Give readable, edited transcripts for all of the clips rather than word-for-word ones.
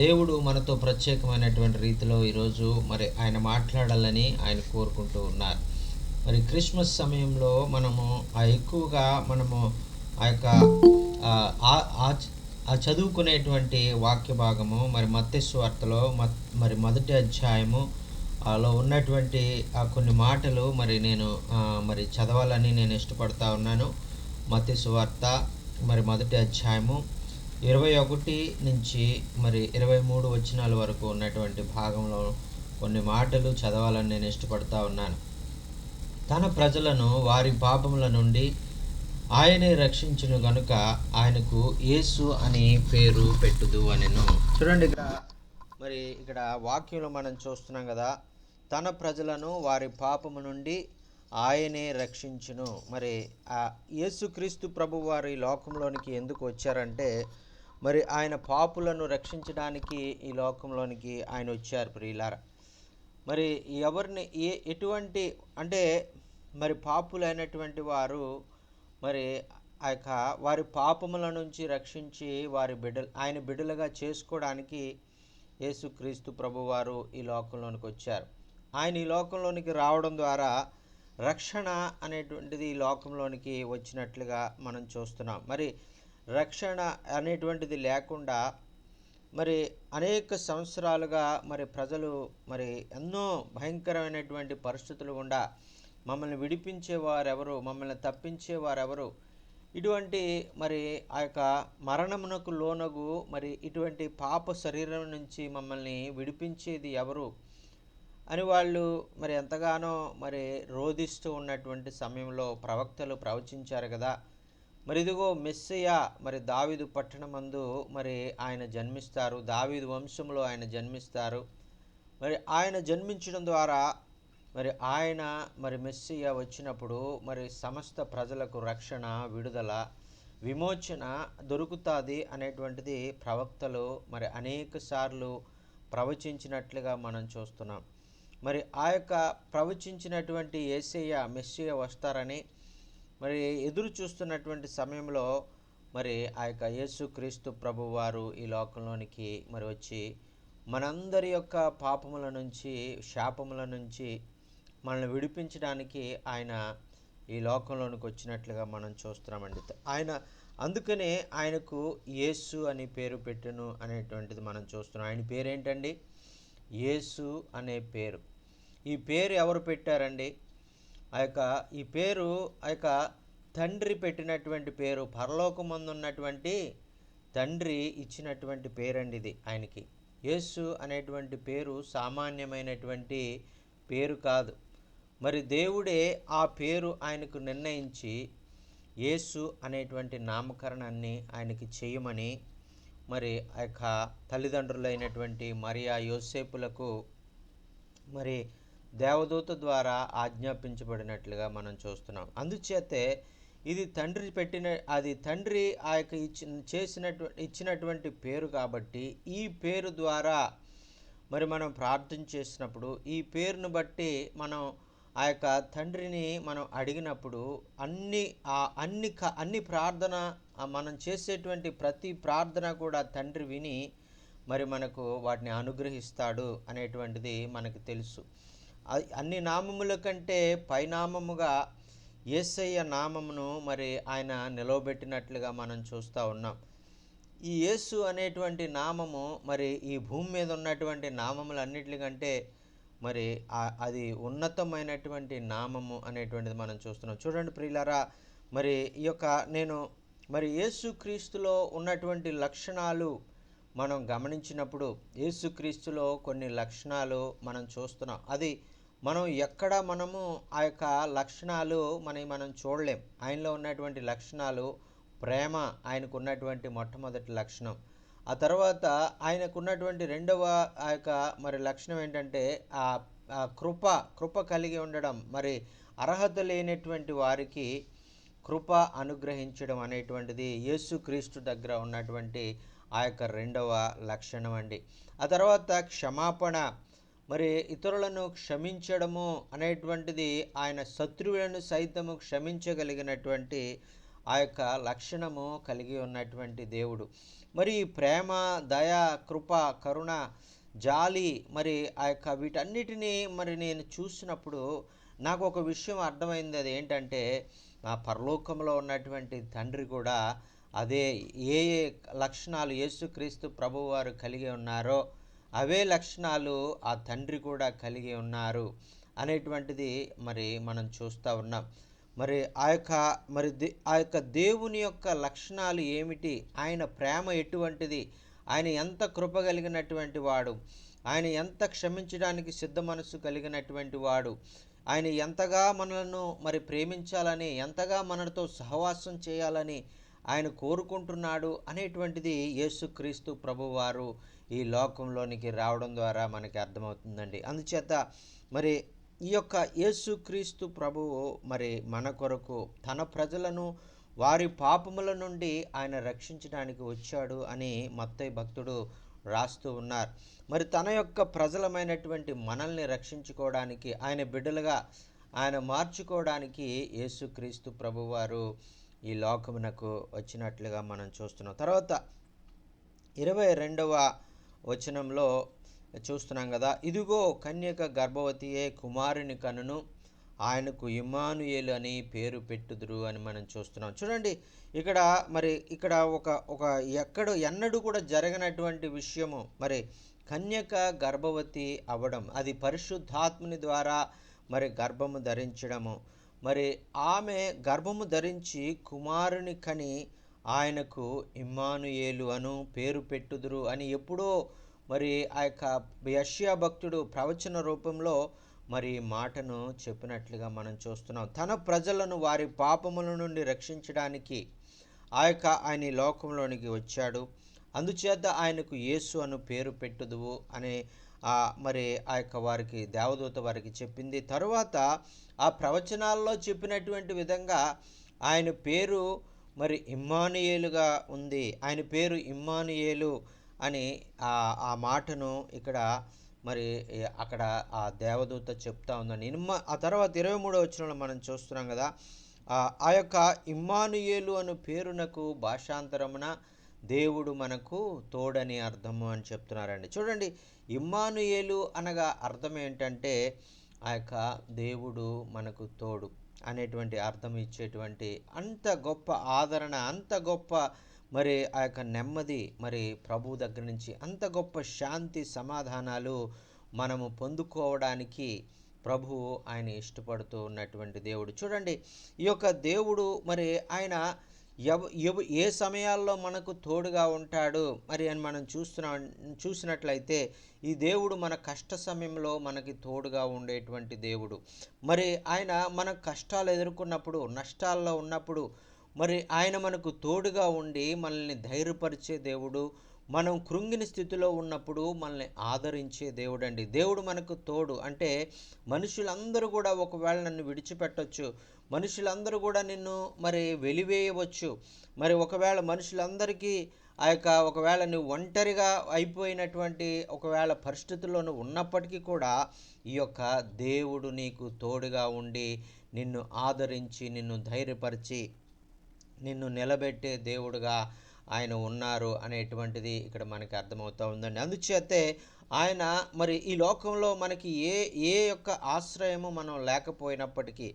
దేవుడు మనతో ప్రత్యేకమైనటువంటి రీతిలో ఈరోజు మరి ఆయన మాట్లాడాలని ఆయన కోరుకుంటూ ఉన్నారు. మరి క్రిస్మస్ సమయంలో మనము ఎక్కువగా మనము ఆ యొక్క ఆ చదువుకునేటువంటి వాక్య భాగము మరి మత్తయి సువార్తలో మరి మొదటి అధ్యాయము లో ఉన్నటువంటి కొన్ని మాటలు మరి నేను మరి చదవాలని నేను ఇష్టపడతా ఉన్నాను. మత్తయి సువార్త మరి మొదటి అధ్యాయము 21 నుంచి మరి 23 వచనాల వరకు ఉన్నటువంటి భాగంలో కొన్ని మాటలు చదవాలని నేను ఇష్టపడతా ఉన్నాను. తన ప్రజలను వారి పాపముల నుండి ఆయనే రక్షించును గనుక ఆయనకు యేసు అని పేరు పెట్టుదు అనెను. చూడండి, ఇక్కడ వాక్యంలో మనం చూస్తున్నాం కదా, తన ప్రజలను వారి పాపము నుండి ఆయనే రక్షించును. మరి యేసుక్రీస్తు ప్రభు వారి లోకంలోనికి ఎందుకు వచ్చారంటే, మరి ఆయన పాపులను రక్షించడానికి ఈ లోకంలోనికి ఆయన వచ్చారు. ప్రియులారా, మరి ఎవరిని ఎటువంటి అంటే మరి పాపులైనటువంటి వారు మరి ఆ యొక్క వారి పాపముల నుంచి రక్షించి వారి ఆయన బిడ్డలుగా చేసుకోవడానికి యేసుక్రీస్తు ప్రభువారు ఈ లోకంలోనికి వచ్చారు. ఆయన ఈ లోకంలోనికి రావడం ద్వారా రక్షణ అనేటువంటిది ఈ లోకంలోనికి వచ్చినట్లుగా మనం చూస్తున్నాం. మరి రక్షణ అనేటువంటిది లేకుండా మరి అనేక సంవత్సరాలుగా మరి ప్రజలు మరి ఎన్నో భయంకరమైనటువంటి పరిస్థితులు గుండా మమ్మల్ని విడిపించేవారెవరు, మమ్మల్ని తప్పించేవారెవరు, ఇటువంటి మరి ఆ యొక్క మరణమునకు లోనగు మరి ఇటువంటి పాప శరీరం నుంచి మమ్మల్ని విడిపించేది ఎవరు అని వాళ్ళు మరి ఎంతగానో మరి రోధిస్తూ ఉన్నటువంటి సమయంలో ప్రవక్తలు ప్రవచించారు కదా. మరి ఇదిగో మెస్సియా మరి దావీదు పట్టణమందు మరి ఆయన జన్మిస్తారు, దావీదు వంశంలో ఆయన జన్మిస్తారు. మరి ఆయన జన్మించడం ద్వారా మరి ఆయన మరి మెస్సియా వచ్చినప్పుడు మరి సమస్త ప్రజలకు రక్షణ, విడుదల, విమోచన దొరుకుతుంది అనేటువంటిది ప్రవక్తలు మరి అనేక సార్లు ప్రవచించినట్లుగా మనం చూస్తున్నాం. మరి ఆ యొక్క ప్రవచించినటువంటి యేసయ్య మెస్సియా వస్తారని మరి ఎదురు చూస్తున్నటువంటి సమయంలో మరి ఆ యొక్క యేసుక్రీస్తు ప్రభువారు ఈ లోకంలోనికి మరి వచ్చి మనందరి యొక్క పాపముల నుంచి, శాపముల నుంచి మనల్ని విడిపించడానికి ఆయన ఈ లోకంలోనికి వచ్చినట్లుగా మనం చూస్తున్నామండి. అందుకనే ఆయనకు యేసు అని పేరు పెట్టెను అనేటువంటిది మనం చూస్తున్నాం. ఆయన పేరేంటండి? యేసు అనే పేరు. ఈ పేరు ఎవరు పెట్టారండి? ఈ పేరు తండ్రి పెట్టినటువంటి పేరు, పరలోకమందు ఉన్నటువంటి తండ్రి ఇచ్చినటువంటి పేరండి ఇది ఆయనకి. యేసు అనేటువంటి పేరు సామాన్యమైనటువంటి పేరు కాదు. మరి దేవుడే ఆ పేరు ఆయనకు నిర్ణయించి యేసు అనేటువంటి నామకరణాన్ని ఆయనకి చేయమని మరి ఆ యొక్క తల్లిదండ్రులైనటువంటి మరియా, యోసేపులకు మరి దేవదూత ద్వారా ఆజ్ఞాపించబడినట్లుగా మనం చూస్తున్నాం. అందుచేతే ఇది తండ్రి ఆ యొక్క ఇచ్చినటువంటి పేరు కాబట్టి ఈ పేరు ద్వారా మరి మనం ప్రార్థన చేసినప్పుడు, ఈ పేరును బట్టి మనం ఆ యొక్క తండ్రిని మనం అడిగినప్పుడు అన్ని ప్రార్థన మనం చేసేటువంటి ప్రతి ప్రార్థన కూడా తండ్రి విని మరి మనకు వాటిని అనుగ్రహిస్తాడు అనేటువంటిది మనకు తెలుసు. అన్ని నామముల కంటే పైనామముగా యేసయ్య నామమును మరి ఆయన నిలవబెట్టినట్లుగా మనం చూస్తూ ఉన్నాం. ఈ యేసు అనేటువంటి నామము మరి ఈ భూమి మీద ఉన్నటువంటి నామములన్నిటికంటే మరి అది ఉన్నతమైనటువంటి నామము అనేటువంటిది మనం చూస్తున్నాం. చూడండి ప్రియులారా, మరి ఈ యొక్క మరి యేసుక్రీస్తులో ఉన్నటువంటి లక్షణాలు మనం గమనించినప్పుడు యేసుక్రీస్తులో కొన్ని లక్షణాలు మనం చూస్తున్నాం. అది మనము ఆ యొక్క లక్షణాలు మనం చూడలేం. ఆయనలో ఉన్నటువంటి లక్షణాలు, ప్రేమ ఆయనకు ఉన్నటువంటి మొట్టమొదటి లక్షణం. ఆ తర్వాత ఆయనకున్నటువంటి రెండవ ఆ యొక్క మరి లక్షణం ఏంటంటే కృప కలిగి ఉండడం. మరి అర్హత లేనటువంటి వారికి కృప అనుగ్రహించడం అనేటువంటిది యేసుక్రీస్తు దగ్గర ఉన్నటువంటి ఆ యొక్క రెండవ లక్షణం అండి. ఆ తర్వాత క్షమాపణ, మరి ఇతరులను క్షమించడము అనేటువంటిది ఆయన శత్రువులను సైతము క్షమించగలిగినటువంటి ఆ యొక్క లక్షణము కలిగి ఉన్నటువంటి దేవుడు. మరి ఈ ప్రేమ, దయ, కృప, కరుణ, జాలి, మరి ఆ యొక్క వీటన్నిటినీ మరి నేను చూసినప్పుడు నాకు ఒక విషయం అర్థమైంది. అది ఏంటంటే ఆ పరలోకంలో ఉన్నటువంటి తండ్రి కూడా అదే ఏ ఏ లక్షణాలు యేసుక్రీస్తు ప్రభువారు కలిగి ఉన్నారో అవే లక్షణాలు ఆ తండ్రి కూడా కలిగి ఉన్నారు అనేటువంటిది మరి మనం చూస్తూ ఉన్నాం. మరి ఆ యొక్క ఆ యొక్క దేవుని యొక్క లక్షణాలు ఏమిటి, ఆయన ప్రేమ ఎటువంటిది, ఆయన ఎంత కృప కలిగినటువంటి వాడు, ఆయన ఎంత క్షమించడానికి సిద్ధ మనస్సు కలిగినటువంటి వాడు, ఆయన ఎంతగా మనలను మరి ప్రేమించాలని, ఎంతగా మనతో సహవాసం చేయాలని ఆయన కోరుకుంటున్నాడు అనేటువంటిది యేసుక్రీస్తు ప్రభువారు ఈ లోకంలోనికి రావడం ద్వారా మనకి అర్థమవుతుందండి. అందుచేత మరి ఈ యొక్క యేసుక్రీస్తు ప్రభువు మరి మన కొరకు తన ప్రజలను వారి పాపముల నుండి ఆయన రక్షించడానికి వచ్చాడు అని మత్తయి భక్తుడు రాస్తూ ఉన్నారు. మరి తన యొక్క ప్రజలమైనటువంటి మనల్ని రక్షించుకోవడానికి, ఆయన బిడ్డలుగా ఆయన మార్చుకోవడానికి యేసుక్రీస్తు ప్రభువారు ఈ లోకమునకు వచ్చినట్లుగా మనం చూస్తున్నాం. తర్వాత 22వ వచనంలో చూస్తున్నాం కదా, ఇదిగో కన్యక గర్భవతియే కుమారుని కనును, ఆయనకు ఇమ్మానుయేలు అని పేరు పెట్టుదురు అని మనం చూస్తున్నాం. చూడండి, ఇక్కడ ఒక ఎన్నడూ కూడా జరగనటువంటి విషయము. మరి కన్యక గర్భవతి అవ్వడం, అది పరిశుద్ధాత్ముని ద్వారా మరి గర్భము ధరించడము. మరి ఆమె గర్భము ధరించి కుమారుని కని ఆయనకు ఇమ్మానుయేలు అను పేరు పెట్టుదురు అని ఎప్పుడో మరి ఆ యొక్క యెషయా భక్తుడు ప్రవచన రూపంలో మరి మాటను చెప్పినట్లుగా మనం చూస్తున్నాం. తన ప్రజలను వారి పాపముల నుండి రక్షించడానికి ఆయన ఈ లోకంలోనికి వచ్చాడు. అందుచేత ఆయనకు యేసు అను పేరు పెట్టుదువు అనే మరి ఆ యొక్క వారికి దేవదూత వారికి చెప్పింది. తరువాత ఆ ప్రవచనాల్లో చెప్పినటువంటి విధంగా ఆయన పేరు మరి ఇమ్మానుయేలుగా ఉంది. ఆయన పేరు ఇమ్మానుయేలు అని ఆ మాటను ఇక్కడ మరి అక్కడ ఆ దేవదూత చెప్తా ఉందండి. ఆ తర్వాత 23వ వచనంలో మనం చూస్తున్నాం కదా, ఆ యొక్క ఇమ్మానుయేలు అను పేరునకు భాషాంతరమున దేవుడు మనకు తోడని అర్థము అని చెప్తున్నారండి. చూడండి, ఇమ్మానుయేలు అనగా అర్థం ఏంటంటే ఆ యొక్క దేవుడు మనకు తోడు అనేటువంటి అర్థం ఇచ్చేటువంటి అంత గొప్ప ఆదరణ, అంత గొప్ప మరి ఆ యొక్క నెమ్మది, మరి ప్రభు దగ్గర నుంచి అంత గొప్ప శాంతి సమాధానాలు మనము పొందుకోవడానికి ప్రభువు ఆయన ఇష్టపడుతూ ఉన్నటువంటి దేవుడు. చూడండి, ఈ యొక్క దేవుడు మరి ఆయన ఏ సమయాల్లో మనకు తోడుగా ఉంటాడు మరి అని మనం చూసినట్లయితే ఈ దేవుడు మన కష్ట సమయంలో మనకి తోడుగా ఉండేటువంటి దేవుడు. మరి ఆయన మన కష్టాలు ఎదుర్కొన్నప్పుడు, నష్టాల్లో ఉన్నప్పుడు మరి ఆయన మనకు తోడుగా ఉండి మనల్ని ధైర్యపరిచే దేవుడు. మనం కృంగిన స్థితిలో ఉన్నప్పుడు మనల్ని ఆదరించే దేవుడు అండి. దేవుడు మనకు తోడు అంటే మనుషులందరూ కూడా ఒకవేళ నన్ను విడిచిపెట్టవచ్చు, మనుషులందరూ కూడా నిన్ను మరి వెలివేయవచ్చు. మరి ఒకవేళ మనుషులందరికీ ఒకవేళ నువ్వు ఒంటరిగా అయిపోయినటువంటి ఒకవేళ పరిస్థితుల్లో నువ్వు ఉన్నప్పటికీ కూడా ఈ యొక్క దేవుడు నీకు తోడుగా ఉండి నిన్ను ఆదరించి, నిన్ను ధైర్యపరిచి, నిన్ను నిలబెట్టే దేవుడుగా ఆయన ఉన్నారు అనేటువంటిది ఇక్కడ మనకి అర్థమవుతూ ఉందండి. అందుచేతే ఆయన మరి ఈ లోకంలో మనకి ఏ యొక్క ఆశ్రయము మనం లేకపోయినప్పటికీ,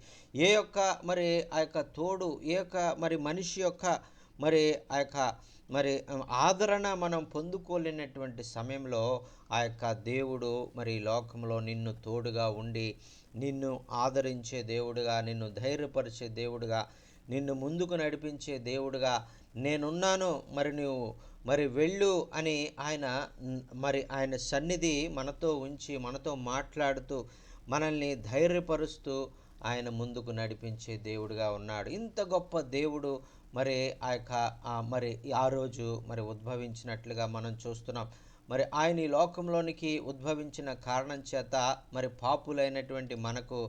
ఏ యొక్క మరి ఆ యొక్క తోడు, ఏ యొక్క మరి మనిషి యొక్క మరి ఆ యొక్క మరి ఆదరణ మనం పొందుకోలేనటువంటి సమయంలో ఆ యొక్క దేవుడు మరి ఈ లోకంలో నిన్ను తోడుగా ఉండి నిన్ను ఆదరించే దేవుడుగా, నిన్ను ధైర్యపరిచే దేవుడుగా, నిన్ను ముందుకు నడిపించే దేవుడుగా నేనున్నాను, మరి నువ్వు మరి వెళ్ళు అని ఆయన సన్నిధి మనతో ఉంచి, మనతో మాట్లాడుతూ, మనల్ని ధైర్యపరుస్తూ ఆయన ముందుకు నడిపించే దేవుడుగా ఉన్నాడు. ఇంత గొప్ప దేవుడు మరి మరి ఆ రోజు మరి ఉద్భవించినట్లుగా మనం చూస్తున్నాం. మరి ఆయన ఈ లోకంలోనికి ఉద్భవించిన కారణం చేత మరి పాపులైనటువంటి మనకు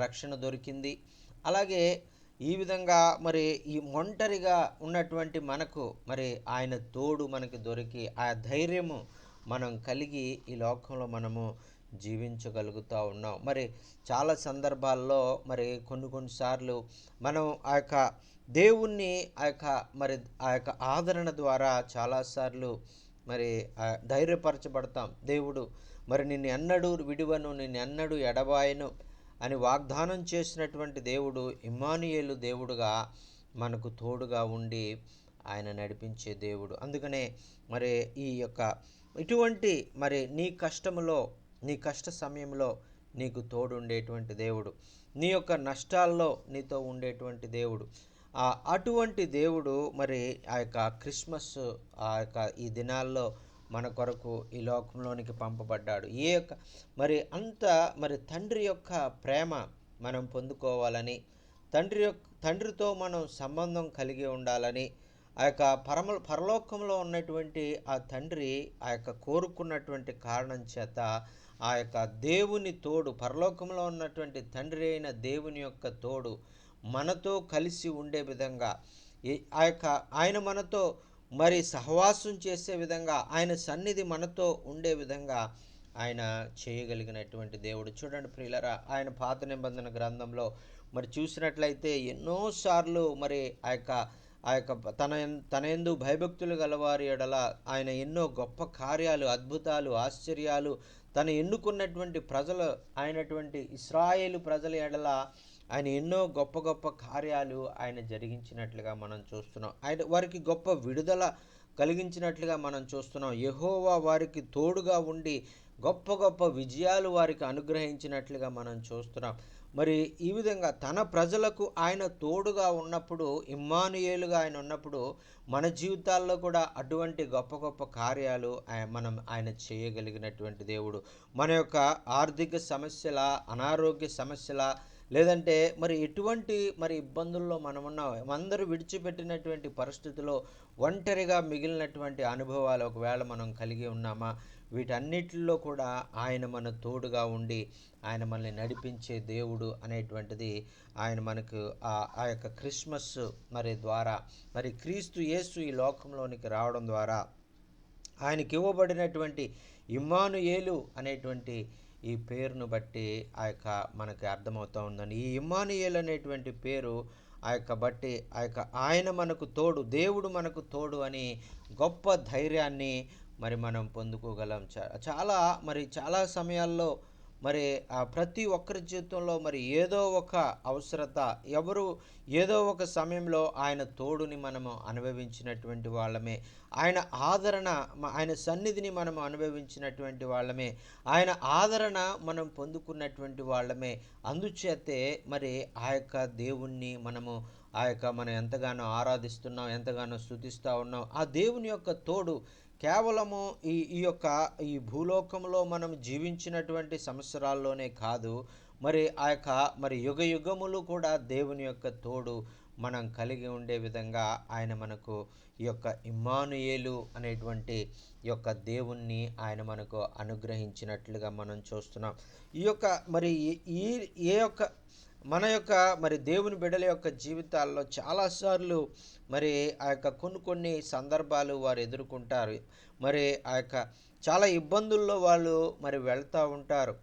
రక్షణ దొరికింది. అలాగే ఈ విధంగా మరి ఈ ఒంటరిగా ఉన్నటువంటి మనకు మరి ఆయన తోడు మనకి దొరికి ఆ ధైర్యము మనం కలిగి ఈ లోకంలో మనము జీవించగలుగుతూ ఉన్నాం. మరి చాలా సందర్భాల్లో మరి కొన్నిసార్లు మనం ఆ యొక్క దేవుణ్ణి ఆ యొక్క ఆదరణ ద్వారా చాలాసార్లు మరి ధైర్యపరచబడతాం. దేవుడు మరి నిన్ను ఎన్నడూ విడువను, నిన్ను ఎన్నడూ ఎడబాయను అని వాగ్దానం చేసినటువంటి దేవుడు ఇమ్మానుయేలు దేవుడుగా మనకు తోడుగా ఉండి ఆయన నడిపించే దేవుడు. అందుకనే మరి ఈ యొక్క ఇటువంటి మరి నీ కష్టములో, నీ కష్ట సమయంలో నీకు తోడుండేటువంటి దేవుడు, నీ యొక్క నష్టాల్లో నీతో ఉండేటువంటి దేవుడు, అటువంటి దేవుడు మరి ఆ యొక్క క్రిస్మస్ ఈ దినాల్లో మన కొరకు ఈ లోకంలోనికి పంపబడ్డాడు. మరి మరి తండ్రి యొక్క ప్రేమ మనం పొందుకోవాలని, తండ్రితో మనం సంబంధం కలిగి ఉండాలని, ఆ యొక్క పరలోకంలో ఉన్నటువంటి ఆ తండ్రి ఆ యొక్క కోరుకున్నటువంటి కారణం చేత ఆ యొక్క దేవుని తోడు, పరలోకంలో ఉన్నటువంటి తండ్రి అయిన దేవుని యొక్క తోడు మనతో కలిసి ఉండే విధంగా, ఆయన మనతో మరి సహవాసం చేసే విధంగా, ఆయన సన్నిధి మనతో ఉండే విధంగా ఆయన చేయగలిగినటువంటి దేవుడు. చూడండి ప్రియులరా, ఆయన పాత నిబంధన గ్రంథంలో మరి చూసినట్లయితే ఎన్నోసార్లు మరి ఆ యొక్క తన యందు భయభక్తులు గలవారి ఎడల ఆయన ఎన్నో గొప్ప కార్యాలు, అద్భుతాలు, ఆశ్చర్యాలు తను ఎన్నుకున్నటువంటి ప్రజలు అయినటువంటి ఇశ్రాయేలు ప్రజల ఎడల ఆయన ఎన్నో గొప్ప గొప్ప కార్యాలు ఆయన జరిగించినట్లుగా మనం చూస్తున్నాం. ఆయన వారికి గొప్ప విడుదల కలిగించినట్లుగా మనం చూస్తున్నాం. యెహోవా వారికి తోడుగా ఉండి గొప్ప గొప్ప విజయాలు వారికి అనుగ్రహించినట్లుగా మనం చూస్తున్నాం. మరి ఈ విధంగా తన ప్రజలకు ఆయన తోడుగా ఉన్నప్పుడు, ఇమ్మానుయేలుగా ఆయన ఉన్నప్పుడు మన జీవితాల్లో కూడా అటువంటి గొప్ప గొప్ప కార్యాలు ఆయన చేయగలిగినటువంటి దేవుడు. మన యొక్క ఆర్థిక సమస్యల, అనారోగ్య సమస్యల, లేదంటే మరి ఎటువంటి మరి ఇబ్బందుల్లో మనమున్నాం, అందరూ విడిచిపెట్టినటువంటి పరిస్థితిలో ఒంటరిగా మిగిలినటువంటి అనుభవాలు ఒకవేళ మనం కలిగి ఉన్నామా, వీటన్నిటిలో కూడా ఆయన మన తోడుగా ఉండి ఆయన మనల్ని నడిపించే దేవుడు అనేటువంటిది ఆయన మనకు ఆ యొక్క క్రిస్మస్ మరి ద్వారా, మరి క్రీస్తు యేసు ఈ లోకంలోనికి రావడం ద్వారా ఆయనకి ఇవ్వబడినటువంటి ఇమ్మానుయేలు అనేటువంటి ఈ పేరును బట్టి మనకి అర్థమవుతూ ఉందండి. ఈ ఇమ్మానుయేలు అనేటువంటి పేరు బట్టి ఆయన మనకు తోడు, దేవుడు మనకు తోడు అని గొప్ప ధైర్యాన్ని మరి మనం పొందుకోగలం. చాలా సమయాల్లో మరి ప్రతి ఒక్కరి జీవితంలో మరి ఏదో ఒక అవసరత, ఏదో ఒక సమయంలో ఆయన తోడుని మనము అనుభవించినటువంటి వాళ్ళమే, ఆయన ఆదరణ, ఆయన సన్నిధిని మనం అనుభవించినటువంటి వాళ్ళమే, ఆయన ఆదరణ మనం పొందుకున్నటువంటి వాళ్ళమే. అందుచేతే మరి ఆ యొక్క దేవుణ్ణి మనం ఎంతగానో ఆరాధిస్తున్నాం, ఎంతగానో స్తుతిస్తూ ఉన్నాం. ఆ దేవుని యొక్క తోడు కేవలము ఈ భూలోకంలో మనం జీవించినటువంటి సంవత్సరాల్లోనే కాదు, మరి యుగ యుగములు కూడా దేవుని యొక్క తోడు మనం కలిగి ఉండే విధంగా ఆయన మనకు ఈ యొక్క ఇమ్మానుయేలు అనేటువంటి ఈ యొక్క దేవుణ్ణి ఆయన మనకు అనుగ్రహించినట్లుగా మనం చూస్తున్నాం. మన యొక్క మరి దేవుని బిడ్డల యొక్క జీవితాల్లో చాలాసార్లు మరి కొన్ని సందర్భాలు వారు ఎదుర్కొంటారు. మరి చాలా ఇబ్బందుల్లో వాళ్ళు మరి వెళ్తూ ఉంటారు.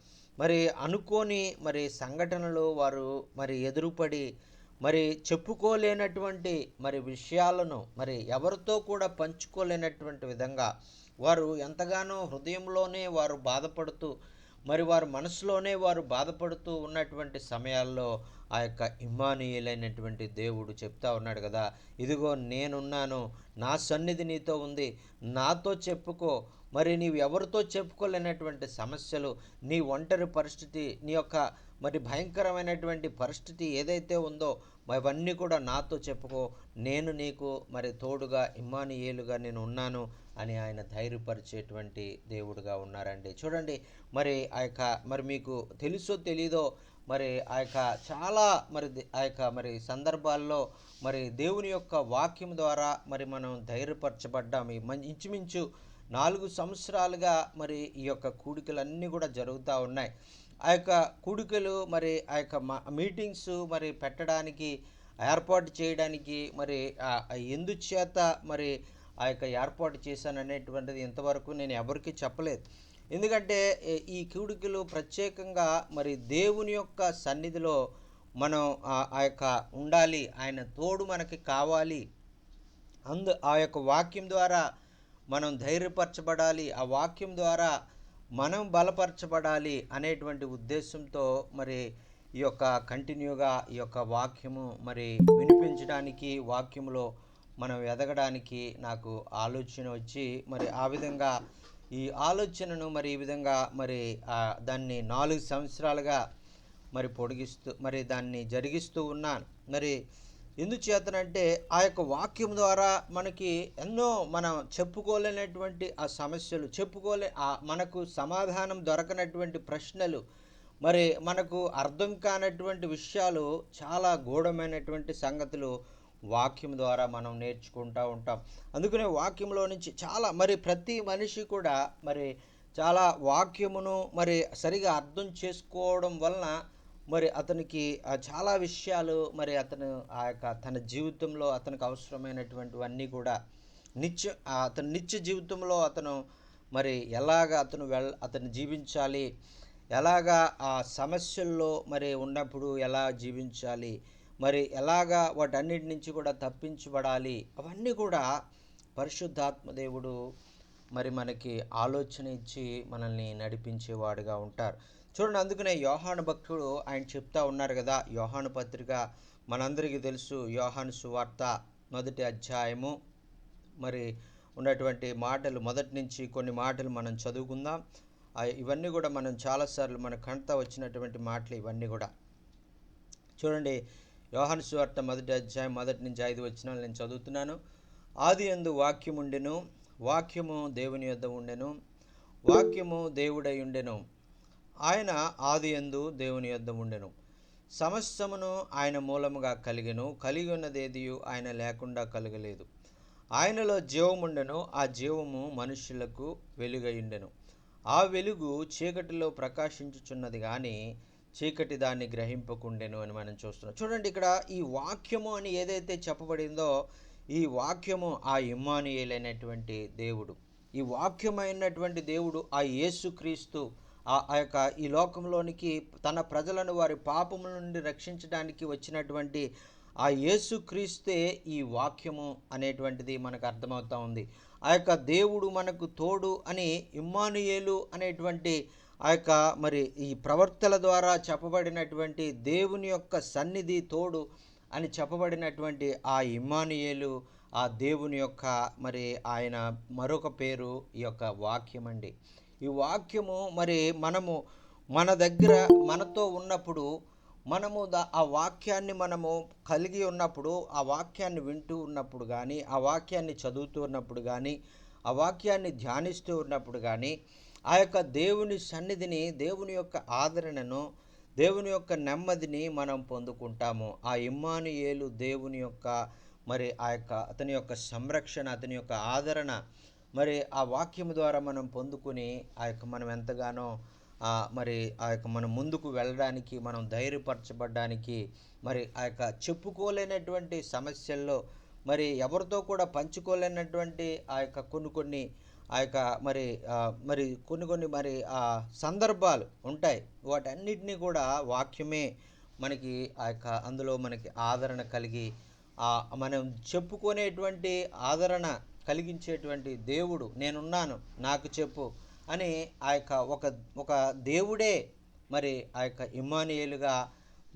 మరి అనుకోని మరి సంఘటనలు వారు మరి ఎదురుపడి మరి చెప్పుకోలేనటువంటి మరి విషయాలను మరి ఎవరితో కూడా పంచుకోలేనటువంటి విధంగా వారు ఎంతగానో హృదయంలోనే వారు బాధపడుతూ, మరి వారి మనసులోనే వారు బాధపడుతూ ఉన్నటువంటి సమయాల్లో ఆ యొక్క ఇమ్మానుయేలైనటువంటి దేవుడు చెప్తా ఉన్నాడు కదా, ఇదిగో నేనున్నాను, నా సన్నిధి నీతో ఉంది, నాతో చెప్పుకో. మరి నీవు ఎవరితో చెప్పుకోలేనటువంటి సమస్యలు, నీ ఒంటరి పరిస్థితి, నీ యొక్క మరి భయంకరమైనటువంటి పరిస్థితి ఏదైతే ఉందో అవన్నీ కూడా నాతో చెప్పుకో, నేను నీకు మరి తోడుగా ఇమ్మానుయేలుగా నేను ఉన్నాను అని ఆయన ధైర్యపరిచేటువంటి దేవుడుగా ఉన్నారండి. చూడండి, మరి మీకు తెలుసో తెలీదో మరి చాలా మరి సందర్భాల్లో మరి దేవుని యొక్క వాక్యం ద్వారా మరి మనం ధైర్యపరచబడ్డాము. ఇంచుమించు 4 సంవత్సరాలుగా మరి ఈ యొక్క కూడికలన్నీ కూడా జరుగుతూ ఉన్నాయి. ఆ యొక్క కూడికలు మరి మీటింగ్స్ మరి పెట్టడానికి, ఏర్పాటు చేయడానికి మరి ఎందుచేత మరి ఏర్పాటు చేశాను అనేటువంటిది ఇంతవరకు నేను ఎవరికి చెప్పలేదు. ఎందుకంటే ఈ కూడికలు ప్రత్యేకంగా మరి దేవుని యొక్క సన్నిధిలో మనం ఆ యొక్క ఉండాలి, ఆయన తోడు మనకి కావాలి. ఆ యొక్క వాక్యం ద్వారా మనం ధైర్యపరచబడాలి, ఆ వాక్యం ద్వారా మనం బలపరచబడాలి అనేటువంటి ఉద్దేశంతో మరి ఈ యొక్క కంటిన్యూగా ఈ యొక్క వాక్యము మరి వినిపించడానికి, వాక్యములో మనం ఎదగడానికి నాకు ఆలోచన వచ్చి మరి ఆ విధంగా ఈ ఆలోచనను మరి ఈ విధంగా మరి దాన్ని 4 సంవత్సరాలుగా మరి పొడిగిస్తూ మరి దాన్ని జరిగిస్తూ ఉన్నాను. మరి ఎందుచేతనంటే ఆ యొక్క వాక్యం ద్వారా మనకి ఎన్నో మనం చెప్పుకోలేనటువంటి ఆ సమస్యలు, మనకు సమాధానం దొరకనటువంటి ప్రశ్నలు, మరి మనకు అర్థం కానటువంటి విషయాలు, చాలా గూఢమైనటువంటి సంగతులు వాక్యం ద్వారా మనం నేర్చుకుంటూ ఉంటాం. అందుకనే వాక్యంలో నుంచి చాలా మరి ప్రతి మనిషి కూడా మరి చాలా వాక్యమును మరి సరిగా అర్థం చేసుకోవడం వలన మరి అతనికి చాలా విషయాలు మరి అతను ఆ యొక్క తన జీవితంలో అతనికి అవసరమైనటువంటివన్నీ కూడా అతని నిత్య జీవితంలో అతను మరి ఎలాగ అతను జీవించాలి, ఎలాగా ఆ సమస్యల్లో మరి ఉన్నప్పుడు ఎలా జీవించాలి, మరి ఎలాగా వాటన్నిటి నుంచి కూడా తప్పించబడాలి, అవన్నీ కూడా పరిశుద్ధాత్మ దేవుడు మరి మనకి ఆలోచన ఇచ్చి మనల్ని నడిపించేవాడుగా ఉంటారు. చూడండి, అందుకనే యోహాను భక్తుడు ఆయన చెప్తా ఉన్నారు కదా, యోహాను పత్రిక మనందరికీ తెలుసు, యోహాను సువార్త 1వ అధ్యాయము మరి ఉన్నటువంటి మాటలు, మొదటి నుంచి కొన్ని మాటలు మనం చదువుకుందాం. ఇవన్నీ కూడా మనం చాలాసార్లు మన కంట వచ్చినటువంటి మాటలు ఇవన్నీ కూడా. చూడండి, యోహాను సువార్త 1వ అధ్యాయం 1 నుంచి 5 వచనాలు నేను చదువుతున్నాను. ఆదియందు వాక్యముండెను, వాక్యము దేవుని యొద్ద ఉండెను, వాక్యము దేవుడై ఉండెను, ఆయన ఆదియందు దేవుని యొద్ద ఉండెను. సమస్తమును ఆయన మూలముగా కలిగెను, కలిగి ఉన్నదేదియు ఆయన లేకుండా కలగలేదు. ఆయనలో జీవముండెను, ఆ జీవము మనుష్యులకు వెలుగయుండెను. ఆ వెలుగు చీకటిలో ప్రకాశించుచున్నది కానీ చీకటి దాన్ని గ్రహింపకుండెను అని మనం చూస్తున్నాం. చూడండి, ఇక్కడ ఈ వాక్యము అని ఏదైతే చెప్పబడిందో, ఈ వాక్యము ఆ ఇమ్మానుయేలు అనేటువంటి దేవుడు, ఈ వాక్యమైనటువంటి దేవుడు ఆ యేసుక్రీస్తు ఆ యొక్క ఈ లోకంలోనికి తన ప్రజలను వారి పాపముల నుండి రక్షించడానికి వచ్చినటువంటి ఆ యేసుక్రీస్తే ఈ వాక్యము అనేటువంటిది మనకు అర్థమవుతా ఉంది. ఆ యొక్క దేవుడు మనకు తోడు అని ఇమ్మానుయేలు అనేటువంటి ఆ యొక్క మరి ఈ ప్రవర్తల ద్వారా చెప్పబడినటువంటి దేవుని యొక్క సన్నిధి తోడు అని చెప్పబడినటువంటి ఆ ఇమ్మానుయేలు, ఆ దేవుని యొక్క మరి ఆయన మరొక పేరు ఈ యొక్క వాక్యం అండి. ఈ వాక్యము మరి మనము మన దగ్గర మనతో ఉన్నప్పుడు, మనము ఆ వాక్యాన్ని మనము కలిగి ఉన్నప్పుడు, ఆ వాక్యాన్ని వింటూ ఉన్నప్పుడు కానీ, ఆ వాక్యాన్ని చదువుతూ ఉన్నప్పుడు కానీ, ఆ వాక్యాన్ని ధ్యానిస్తూ ఉన్నప్పుడు కానీ, ఆ యొక్క దేవుని సన్నిధిని, దేవుని యొక్క ఆదరణను, దేవుని యొక్క నెమ్మదిని మనం పొందుకుంటాము. ఆ ఇమ్మానుయేలు దేవుని యొక్క మరి ఆ యొక్క అతని యొక్క సంరక్షణ, అతని యొక్క ఆదరణ మరి ఆ వాక్యం ద్వారా మనం పొందుకుని ఆ యొక్క మనం ఎంతగానో మరి ఆ యొక్క మనం ముందుకు వెళ్ళడానికి, మనం ధైర్యపరచబడడానికి, మరి ఆ యొక్క చెప్పుకోలేనటువంటి సమస్యల్లో మరి ఎవరితో కూడా పంచుకోలేనటువంటి ఆ యొక్క కొన్ని ఆ యొక్క కొన్ని సందర్భాలు ఉంటాయి. వాటన్నిటినీ కూడా వాక్యమే మనకి ఆ యొక్క అందులో మనకి ఆదరణ కలిగి మనం చెప్పుకునేటువంటి ఆదరణ కలిగించేటువంటి దేవుడు, నేనున్నాను నాకు చెప్పు అని ఆ యొక్క ఒక దేవుడే మరి ఆ యొక్క ఇమ్మానుయేలుగా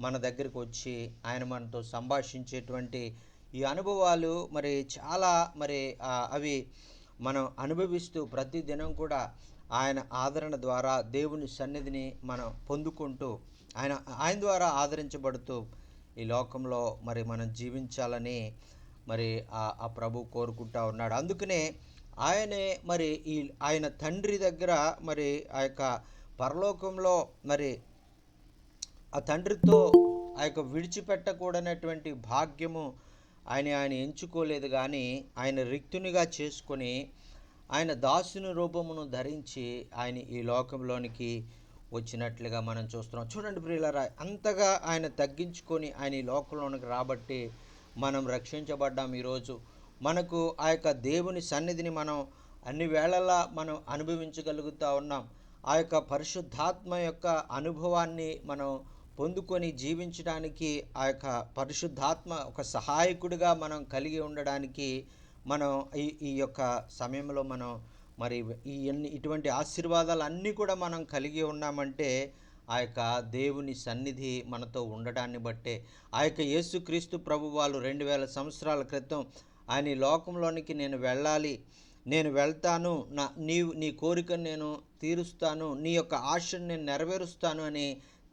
మన దగ్గరికి వచ్చి ఆయన మనతో సంభాషించేటువంటి ఈ అనుభవాలు మరి చాలా మరి అవి మనం అనుభవిస్తూ ప్రతిదినం కూడా ఆయన ఆదరణ ద్వారా దేవుని సన్నిధిని మనం పొందుకుంటూ ఆయన ద్వారా ఆదరించబడుతూ ఈ లోకంలో మరి మనం జీవించాలని మరి ఆ ప్రభు కోరుకుంటా ఉన్నాడు. అందుకనే ఆయనే మరి ఆయన తండ్రి దగ్గర మరి ఆ యొక్క పరలోకంలో మరి ఆ తండ్రితో ఆ యొక్క విడిచిపెట్టకూడనటువంటి భాగ్యము ఆయన ఎంచుకోలేదు. కానీ ఆయన రిక్తునిగా చేసుకొని ఆయన దాసుని రూపమును ధరించి ఆయన ఈ లోకంలోనికి వచ్చినట్లుగా మనం చూస్తున్నాం. చూడండి ప్రియులారా, అంతగా ఆయన తగ్గించుకొని ఆయన ఈ లోకంలోనికి రాబట్టి మనం రక్షించబడ్డాం. ఈరోజు మనకు ఆ యొక్క దేవుని సన్నిధిని మనం అన్ని వేళలా మనం అనుభవించగలుగుతూ ఉన్నాం. ఆ యొక్క పరిశుద్ధాత్మ యొక్క అనుభవాన్ని మనం పొందుకొని జీవించడానికి, ఆ యొక్క పరిశుద్ధాత్మ ఒక సహాయకుడిగా మనం కలిగి ఉండడానికి, మనం ఈ ఈ యొక్క సమయంలో మనం మరి ఇటువంటి ఆశీర్వాదాలన్నీ కూడా మనం కలిగి ఉన్నామంటే ఆ యొక్క దేవుని సన్నిధి మనతో ఉండడాన్ని బట్టే. ఆ యొక్క యేసుక్రీస్తు ప్రభు వాళ్ళు 2000 సంవత్సరాల క్రితం ఆయన ఈ లోకంలోనికి నేను వెళ్ళాలి, నేను వెళ్తాను, నీ కోరికను నేను తీరుస్తాను, నీ యొక్క ఆశను నేను నెరవేరుస్తాను అని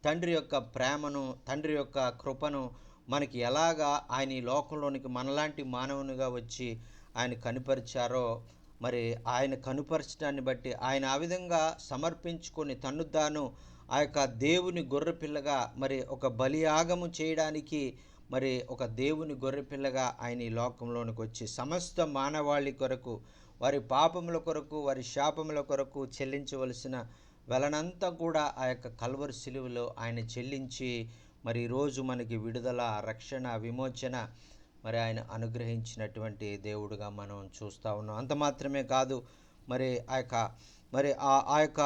తండ్రి యొక్క ప్రేమను, తండ్రి యొక్క కృపను మనకి ఎలాగా ఆయన ఈ లోకంలోనికి మనలాంటి మానవునిగా వచ్చి ఆయన కనుపరిచారో, మరి ఆయన కనుపరచడాన్ని బట్టి ఆయన ఆ విధంగా సమర్పించుకొని తన్ను తాను ఆ యొక్క దేవుని గొర్రెపిల్లగా, మరి ఒక బలియాగము చేయడానికి, మరి ఒక దేవుని గొర్రెపిల్లగా ఆయన ఈ లోకంలోనికి వచ్చి సమస్త మానవాళి కొరకు, వారి పాపముల కొరకు, వారి శాపముల కొరకు చెల్లించవలసిన వెలనంతా కూడా ఆ యొక్క కల్వరి సిలువలో ఆయన చెల్లించి, మరి ఈరోజు మనకి విడుదల, రక్షణ, విమోచన మరి ఆయన అనుగ్రహించినటువంటి దేవుడుగా మనం చూస్తూ ఉన్నాం. అంత మాత్రమే కాదు, మరి ఆ యొక్క మరి ఆ యొక్క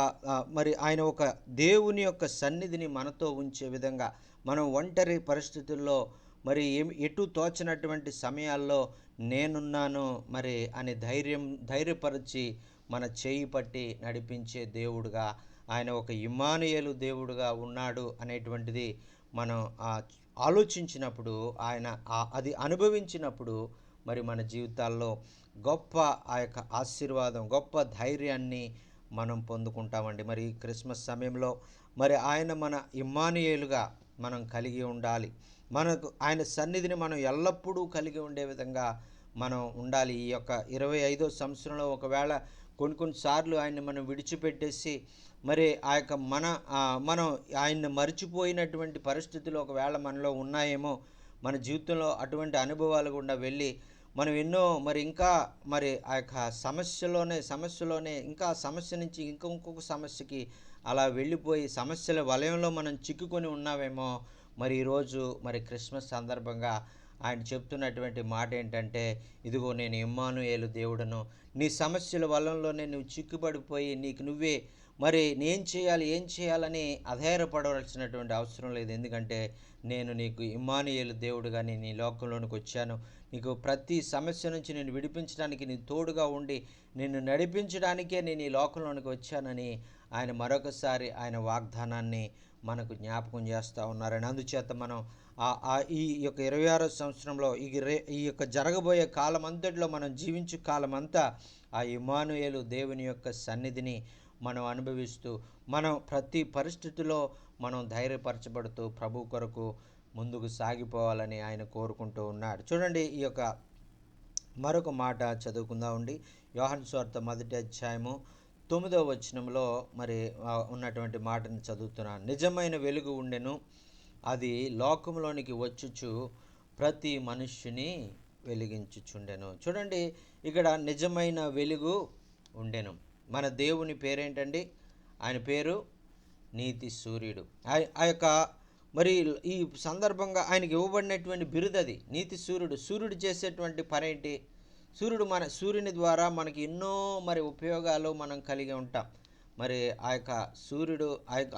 మరి ఆయన ఒక దేవుని యొక్క సన్నిధిని మనతో ఉంచే విధంగా, మనం ఒంటరి పరిస్థితుల్లో మరి ఎటు తోచనటువంటి సమయాల్లో నేనున్నాను మరి అని ధైర్యపరిచి మన చేయి పట్టి నడిపించే దేవుడుగా, ఆయన ఒక ఇమ్మానుయేలు దేవుడుగా ఉన్నాడు అనేటువంటిది మనం ఆలోచించినప్పుడు, ఆయన అది అనుభవించినప్పుడు మరి మన జీవితాల్లో గొప్ప ఆ యొక్క ఆశీర్వాదం, గొప్ప ధైర్యాన్ని మనం పొందుకుంటామండి. మరి క్రిస్మస్ సమయంలో మరి ఆయన మన ఇమ్మానుయేలుగా మనం కలిగి ఉండాలి. మనకు ఆయన సన్నిధిని మనం ఎల్లప్పుడూ కలిగి ఉండే విధంగా మనం ఉండాలి. ఈ యొక్క 25వ సంవత్సరంలో ఒకవేళ కొన్నిసార్లు ఆయన్ని మనం విడిచిపెట్టేసి మరి ఆ యొక్క మనం ఆయన్ని మర్చిపోయినటువంటి పరిస్థితులు ఒకవేళ మనలో ఉన్నాయేమో, మన జీవితంలో అటువంటి అనుభవాలు గుండా వెళ్ళి మనం ఎన్నో మరి ఇంకా మరి ఆ యొక్క సమస్యలోనే ఇంకా సమస్య నుంచి ఇంకొక సమస్యకి అలా వెళ్ళిపోయి సమస్యల వలయంలో మనం చిక్కుకొని ఉన్నామేమో. మరి ఈరోజు మరి క్రిస్మస్ సందర్భంగా ఆయన చెప్తున్నటువంటి మాట ఏంటంటే, ఇదిగో నేను ఇమ్మానుయేలు దేవుడను, నీ సమస్యల వలనలోనే నువ్వు చిక్కుబడిపోయి నీకు నువ్వే మరి ఏం చేయాలని అధైర్యపడవలసినటువంటి అవసరం లేదు. ఎందుకంటే నేను నీకు ఇమ్మానుయేలు దేవుడుగా నేను ఈ లోకంలోనికి వచ్చాను. నీకు ప్రతి సమస్య నుంచి నేను విడిపించడానికి నీ తోడుగా ఉండి నిన్ను నడిపించడానికే నేను ఈ లోకంలోనికి వచ్చానని ఆయన మరొకసారి ఆయన వాగ్దానాన్ని మనకు జ్ఞాపకం చేస్తూ ఉన్నారని. అందుచేత మనం ఈ యొక్క 26వ సంవత్సరంలో ఈ యొక్క జరగబోయే కాలం అంతటిలో మనం జీవించే కాలమంతా ఆ ఇమ్మానుయేలు దేవుని యొక్క సన్నిధిని మనం అనుభవిస్తూ, మనం ప్రతి పరిస్థితిలో మనం ధైర్యపరచబడుతూ ప్రభు కొరకు ముందుకు సాగిపోవాలని ఆయన కోరుకుంటూ ఉన్నాడు. చూడండి, ఈ యొక్క మరొక మాట చదువుకుందామండి. యోహాను సువార్త 1వ అధ్యాయము 9వ వచనంలో మరి ఉన్నటువంటి మాటను చదువుతున్నాను. నిజమైన వెలుగు ఉండెను, అది లోకంలోనికి వచ్చుచు ప్రతి మనుష్యుని వెలిగించుచుండెను. చూడండి, ఇక్కడ నిజమైన వెలుగు ఉండెను. మన దేవుని పేరేంటండి? ఆయన పేరు నీతి సూర్యుడు. ఆ యొక్క మరి ఈ సందర్భంగా ఆయనకి ఇవ్వబడినటువంటి బిరుదది నీతి సూర్యుడు. సూర్యుడు చేసేటువంటి పని ఏంటి? సూర్యుని ద్వారా మనకి ఎన్నో మరి ఉపయోగాలు మనం కలిగి ఉంటాం. మరి ఆ యొక్క సూర్యుడు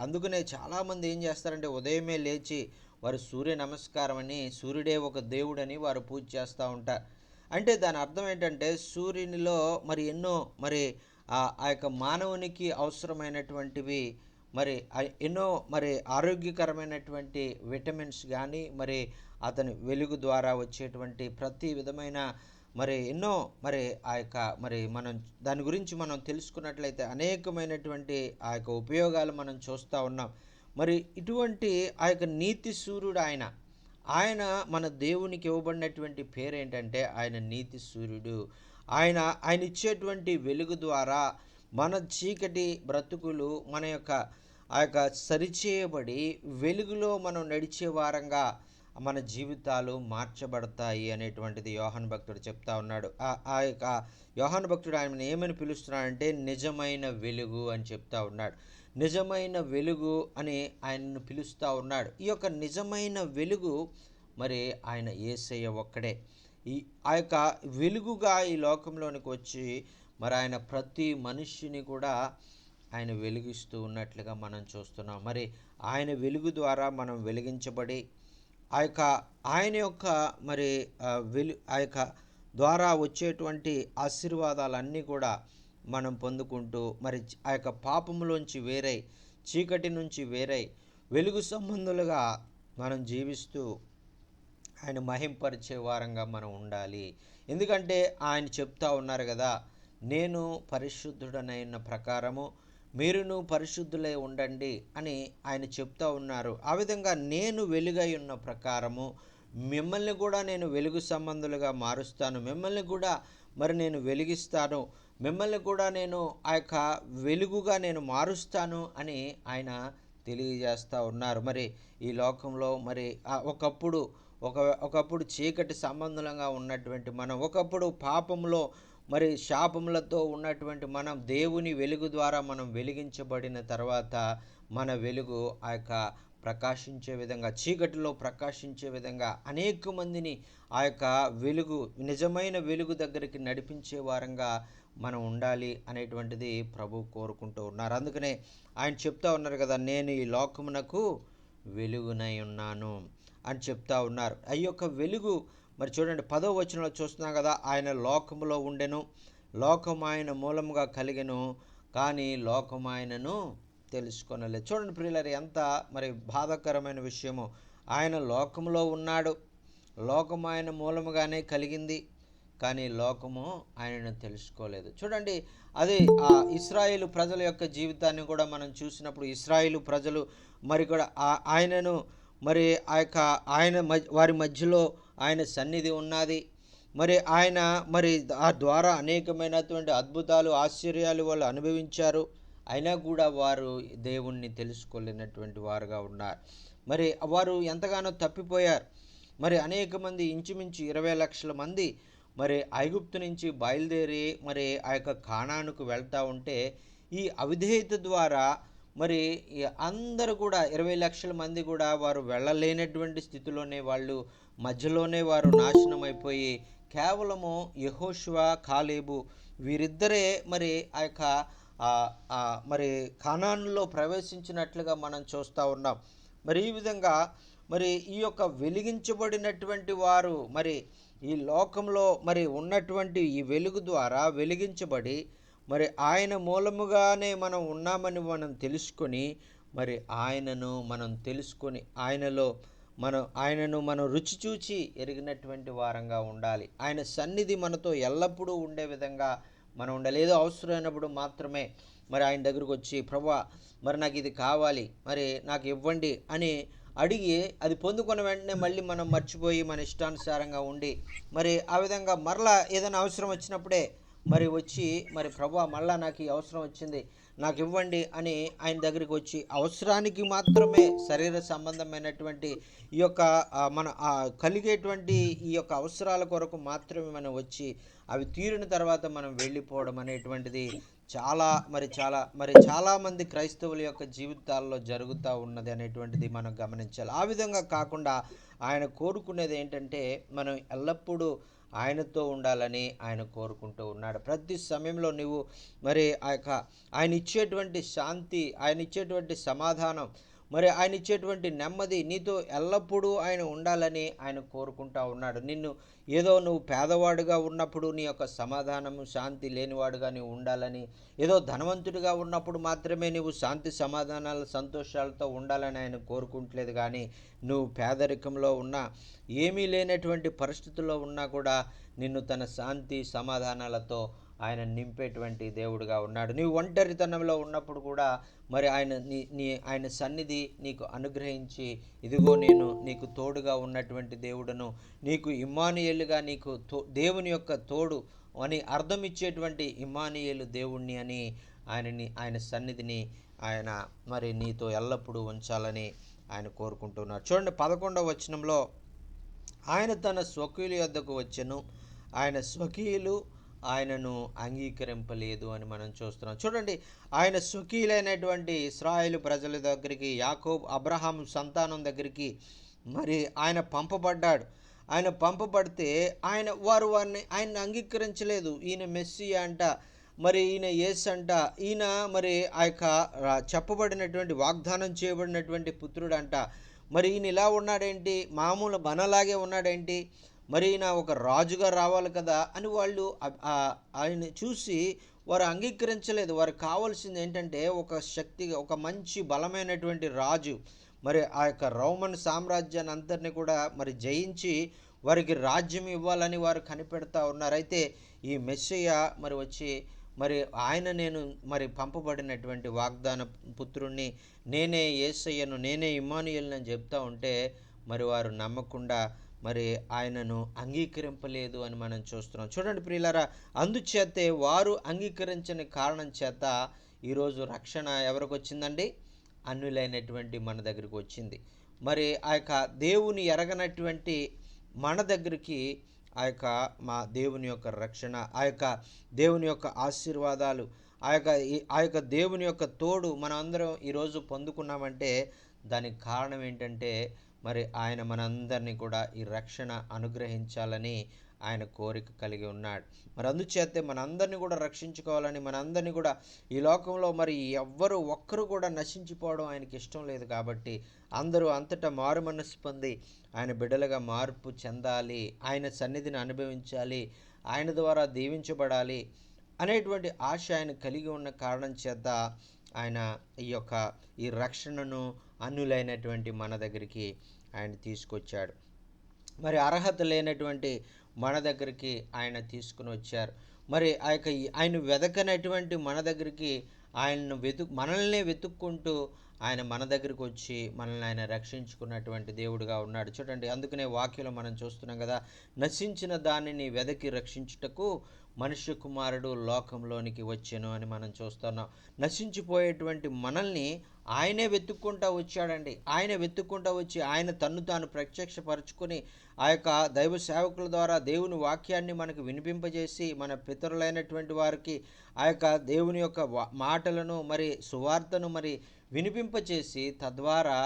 అందుకనే చాలామంది ఏం చేస్తారంటే ఉదయమే లేచి వారు సూర్య నమస్కారం అని, సూర్యుడే ఒక దేవుడని వారు పూజ చేస్తూ ఉంటారు. అంటే దాని అర్థం ఏంటంటే సూర్యునిలో మరి ఎన్నో మరి ఆ యొక్క మానవునికి అవసరమైనటువంటివి మరి ఎన్నో మరి ఆరోగ్యకరమైనటువంటి విటమిన్స్ కానీ, మరి అతని వెలుగు ద్వారా వచ్చేటువంటి ప్రతి విధమైన మరి ఎన్నో మరి ఆ యొక్క మరి మనం దాని గురించి మనం తెలుసుకున్నట్లయితే అనేకమైనటువంటి ఆ యొక్క ఉపయోగాలు మనం చూస్తూ ఉన్నాం. మరి ఇటువంటి ఆ యొక్క నీతి సూర్యుడు ఆయన మన దేవునికి ఇవ్వబడినటువంటి పేరు ఏంటంటే ఆయన నీతి సూర్యుడు. ఆయన ఇచ్చేటువంటి వెలుగు ద్వారా మన చీకటి బ్రతుకులు మన యొక్క ఆ యొక్క సరిచేయబడి వెలుగులో మనం నడిచే వారంగా మన జీవితాలు మార్చబడతాయి అనేటువంటిది యోహాను భక్తుడు చెప్తా ఉన్నాడు. ఆ యొక్క యోహాను భక్తుడు ఆయన ఏమని పిలుస్తున్నాడంటే నిజమైన వెలుగు అని చెప్తా ఉన్నాడు. నిజమైన వెలుగు అని ఆయనను పిలుస్తూ ఉన్నాడు. ఈ యొక్క నిజమైన వెలుగు మరి ఆయన యేసయ్య ఒక్కడే. ఆ యొక్క వెలుగుగా ఈ లోకంలోనికి వచ్చి మరి ఆయన ప్రతి మనుష్యుని కూడా ఆయన వెలిగిస్తూ ఉన్నట్లుగా మనం చూస్తున్నాం. మరి ఆయన వెలుగు ద్వారా మనం వెలిగించబడి ఆ యొక్క ఆయన యొక్క మరి ఆ యొక్క ద్వారా వచ్చేటువంటి ఆశీర్వాదాలన్నీ కూడా మనం పొందుకుంటూ మరి ఆ యొక్క పాపములోంచి వేరై, చీకటి నుంచి వేరై, వెలుగు సంబంధులుగా మనం జీవిస్తూ ఆయన మహింపరిచే వారంగా మనం ఉండాలి. ఎందుకంటే ఆయన చెప్తా ఉన్నారు కదా, నేను పరిశుద్ధుడనైన ప్రకారము మీరును పరిశుద్ధులై ఉండండి అని ఆయన చెప్తా ఉన్నారు. ఆ విధంగా నేను వెలుగై ఉన్న ప్రకారము మిమ్మల్ని కూడా నేను వెలుగు సంబంధులుగా మారుస్తాను, మిమ్మల్ని కూడా మరి నేను వెలిగిస్తాను, మిమ్మల్ని కూడా నేను ఆ యొక్క వెలుగుగా నేను మారుస్తాను అని ఆయన తెలియజేస్తూ ఉన్నారు. మరి ఈ లోకంలో మరి ఒకప్పుడు చీకటి సంబంధంగా ఉన్నటువంటి మనం, ఒకప్పుడు పాపంలో మరి శాపములతో ఉన్నటువంటి మనం దేవుని వెలుగు ద్వారా మనం వెలిగించబడిన తర్వాత మన వెలుగు ఆ యొక్క ప్రకాశించే విధంగా, చీకటిలో ప్రకాశించే విధంగా అనేక మందిని ఆ యొక్క వెలుగు, నిజమైన వెలుగు దగ్గరికి నడిపించే వారంగా మనం ఉండాలి అనేటువంటిది ప్రభు కోరుకుంటూ ఉన్నారు. అందుకనే ఆయన చెప్తా ఉన్నారు కదా, నేను ఈ లోకమునకు వెలుగునై ఉన్నాను అని చెప్తా ఉన్నారు. ఆ యొక్క వెలుగు మరి చూడండి 10వ వచనంలో చూస్తున్నాం కదా, ఆయన లోకములో ఉండెను, లోకం ఆయన మూలముగా కలిగెను, కానీ లోకం ఆయనను తెలుసుకొనలేదు. చూడండి ప్రియులారా, ఎంత మరి బాధాకరమైన విషయము. ఆయన లోకములో ఉన్నాడు, లోకం ఆయన మూలముగానే కలిగింది, కానీ లోకము ఆయనను తెలుసుకోలేదు. చూడండి, అది ఆ ఇశ్రాయేలు ప్రజల యొక్క జీవితాన్ని కూడా మనం చూసినప్పుడు, ఇశ్రాయేలు ప్రజలు మరి కూడా ఆయనను మరి ఆ యొక్క వారి మధ్యలో ఆయన సన్నిధి ఉన్నది. మరి ఆయన మరి ఆ ద్వారా అనేకమైనటువంటి అద్భుతాలు, ఆశ్చర్యాలు వాళ్ళు అనుభవించారు. అయినా కూడా వారు దేవుణ్ణి తెలుసుకోలేనటువంటి వారుగా ఉన్నారు. మరి వారు ఎంతగానో తప్పిపోయారు. మరి అనేక మంది, ఇంచుమించు 20 లక్షల మంది మరి ఐగుప్తు నుంచి బయలుదేరి మరి ఆ యొక్క కానానుకు వెళ్తూ ఉంటే, ఈ అవిధేయత ద్వారా మరి అందరూ కూడా 20 లక్షల మంది కూడా వారు వెళ్ళలేనటువంటి స్థితిలోనే, వాళ్ళు మధ్యలోనే వారు నాశనం అయిపోయి, కేవలము యెహోషువ, కాలేబు వీరిద్దరే మరి ఆ యొక్క మరి కానానులో ప్రవేశించినట్లుగా మనం చూస్తూ ఉన్నాం. మరి ఈ విధంగా మరి ఈ యొక్క వెలిగించబడినటువంటి వారు మరి ఈ లోకంలో మరి ఉన్నటువంటి ఈ వెలుగు ద్వారా వెలిగించబడి మరి ఆయన మూలముగానే మనం ఉన్నామని మనం తెలుసుకొని, మరి ఆయనను మనం తెలుసుకొని ఆయనను మనం రుచి చూచి ఎరిగినటువంటి వారంగా ఉండాలి. ఆయన సన్నిధి మనతో ఎల్లప్పుడూ ఉండే విధంగా మనం ఉండాలి. ఏదో అవసరమైనప్పుడు మాత్రమే మరి ఆయన దగ్గరకు వచ్చి, ప్రభువా మరి నాకు ఇది కావాలి, మరి నాకు ఇవ్వండి అని అడిగి అది పొందుకున్న వెంటనే మళ్ళీ మనం మర్చిపోయి మన ఇష్టానుసారంగా ఉండి, మరి ఆ విధంగా మరలా ఏదైనా అవసరం వచ్చినప్పుడే మరి వచ్చి, మరి ప్రభువా మళ్ళా నాకు ఈ అవసరం వచ్చింది, నాకు ఇవ్వండి అని ఆయన దగ్గరికి వచ్చి అవసరానికి మాత్రమే, శరీర సంబంధమైనటువంటి ఈ యొక్క మన కలిగేటువంటి ఈ యొక్క అవసరాల కొరకు మాత్రమే మనం వచ్చి అవి తీరిన తర్వాత మనం వెళ్ళిపోవడం అనేటువంటిది చాలామంది క్రైస్తవుల యొక్క జీవితాల్లో జరుగుతూ ఉన్నది అనేటువంటిది మనం గమనించాలి. ఆ విధంగా కాకుండా ఆయన కోరుకునేది ఏంటంటే, మనం ఎల్లప్పుడూ ఆయనతో ఉండాలని ఆయన కోరుకుంటూ ఉన్నాడు. ప్రతి సమయంలో నువ్వు మరి ఆయన ఇచ్చేటువంటి శాంతి, ఆయన ఇచ్చేటువంటి సమాధానం, మరి ఆయన ఇచ్చేటువంటి నెమ్మది నీతో ఎల్లప్పుడూ ఆయన ఉండాలని ఆయన కోరుకుంటా ఉన్నాడు. నువ్వు పేదవాడుగా ఉన్నప్పుడు నీ యొక్క సమాధానము, శాంతి లేనివాడుగా నీవు ఉండాలని, ఏదో ధనవంతుడిగా ఉన్నప్పుడు మాత్రమే నువ్వు శాంతి, సమాధానాలు, సంతోషాలతో ఉండాలని ఆయన కోరుకుంటలేదు. కానీ నువ్వు పేదరికంలో ఉన్నా, ఏమీ లేనటువంటి పరిస్థితుల్లో ఉన్నా కూడా నిన్ను తన శాంతి సమాధానాలతో ఆయన నింపేటువంటి దేవుడుగా ఉన్నాడు. నీవు ఒంటరితనంలో ఉన్నప్పుడు కూడా మరి ఆయన సన్నిధి నీకు అనుగ్రహించి, ఇదిగో నేను నీకు తోడుగా ఉన్నటువంటి దేవుడును, నీకు ఇమ్మానుయేలుగా, నీకు దేవుని యొక్క తోడు అని అర్థం ఇచ్చేటువంటి ఇమ్మానుయేలు దేవుణ్ణి అని ఆయన సన్నిధిని ఆయన మరి నీతో ఎల్లప్పుడూ ఉంచాలని ఆయన కోరుకుంటున్నారు. చూడండి 11వ వచనంలో, ఆయన తన స్వకీయుల యొద్దకు వచ్చెను, ఆయన స్వకీయులు ఆయనను అంగీకరింపలేదు అని మనం చూస్తున్నాం. చూడండి, ఆయన స్వకీయులైనటువంటి ఇశ్రాయేలు ప్రజల దగ్గరికి, యాకోబు, అబ్రహాం సంతానం దగ్గరికి మరి ఆయన పంపబడ్డాడు. ఆయన పంపబడితే వారిని ఆయన అంగీకరించలేదు. ఈయన మెస్సియా అంట, మరి ఈయన యేసంట, ఈయన మరి ఆ యొక్క చెప్పబడినటువంటి వాగ్దానం చేయబడినటువంటి పుత్రుడంట. మరి ఈయన ఇలా ఉన్నాడేంటి, మామూలు మనలాగే ఉన్నాడేంటి, మరి ఈయన ఒక రాజుగా రావాలి కదా అని వాళ్ళు ఆయన్ని చూసి వారు అంగీకరించలేదు. వారికి కావాల్సింది ఏంటంటే ఒక శక్తిగా, ఒక మంచి బలమైనటువంటి రాజు, మరి ఆ యొక్క రోమన్ సామ్రాజ్యాన్ని అంతటిని కూడా మరి జయించి వారికి రాజ్యం ఇవ్వాలని వారు కనిపెడతా ఉన్నారు. అయితే ఈ మెస్సయ్య మరి వచ్చి మరి ఆయన, నేను మరి పంపబడినటువంటి వాగ్దాన పుత్రుణ్ణి, నేనే యేసయ్యను, నేనే ఇమ్మానుయేలుని అని చెప్తా ఉంటే మరి వారు నమ్మకుండా మరి ఆయనను అంగీకరింపలేదు అని మనం చూస్తున్నాం. చూడండి ప్రియులారా, అందుచేతే వారు అంగీకరించని కారణం చేత ఈరోజు రక్షణ ఎవరికి వచ్చిందండి? అన్యులైనటువంటి మన దగ్గరికి వచ్చింది. మరి ఆ యొక్క దేవుని ఎరగనటువంటి మన దగ్గరికి మా దేవుని యొక్క రక్షణ, ఆ యొక్క దేవుని యొక్క ఆశీర్వాదాలు, ఆ యొక్క దేవుని యొక్క తోడు మనం అందరం ఈరోజు పొందుకున్నామంటే దానికి కారణం ఏంటంటే మరి ఆయన మనందరినీ కూడా ఈ రక్షణ అనుగ్రహించాలని ఆయన కోరిక కలిగి ఉన్నాడు. మరి అందుచేతే మనందరినీ కూడా రక్షించుకోవాలని, మనందరినీ కూడా ఈ లోకంలో మరి ఎవ్వరు ఒక్కరు కూడా నశించిపోవడం ఆయనకి ఇష్టం లేదు. కాబట్టి అందరూ అంతటా మారు మనస్సు పొంది ఆయన బిడ్డలుగా మార్పు చెందాలి, ఆయన సన్నిధిని అనుభవించాలి, ఆయన ద్వారా దీవించబడాలి అనేటువంటి ఆశ ఆయన కలిగి ఉన్న కారణం చేత ఆయన ఈ రక్షణను అన్యులైనటువంటి మన దగ్గరికి ఆయన తీసుకొచ్చాడు. మరి అర్హత లేనటువంటి మన దగ్గరికి ఆయన తీసుకుని వచ్చారు. మరి ఆయన వెదకనటువంటి మన దగ్గరికి మనల్నే వెతుక్కుంటూ ఆయన మన దగ్గరికి వచ్చి మనల్ని ఆయన రక్షించుకున్నటువంటి దేవుడుగా ఉన్నాడు. చూడండి, అందుకనే వాక్యంలో మనం చూస్తున్నాం కదా, నశించిన దానిని వెదకి రక్షించుటకు మనుష్య కుమారుడు లోకంలోనికి వచ్చెను అని మనం చూస్తున్నాం. నశించిపోయేటువంటి మనల్ని ఆయనే వెతుక్కుంటూ వచ్చాడండి. ఆయన వెతుక్కుంటూ వచ్చి ఆయన తన్ను తాను ప్రత్యక్షపరచుకొని ఆ యొక్క దైవ సేవకుల ద్వారా దేవుని వాక్యాన్ని మనకు వినిపింపజేసి మన పితరులైనటువంటి వారికి ఆ యొక్క దేవుని యొక్క మాటలను మరి సువార్తను మరి వినిపింపచేసి తద్వారా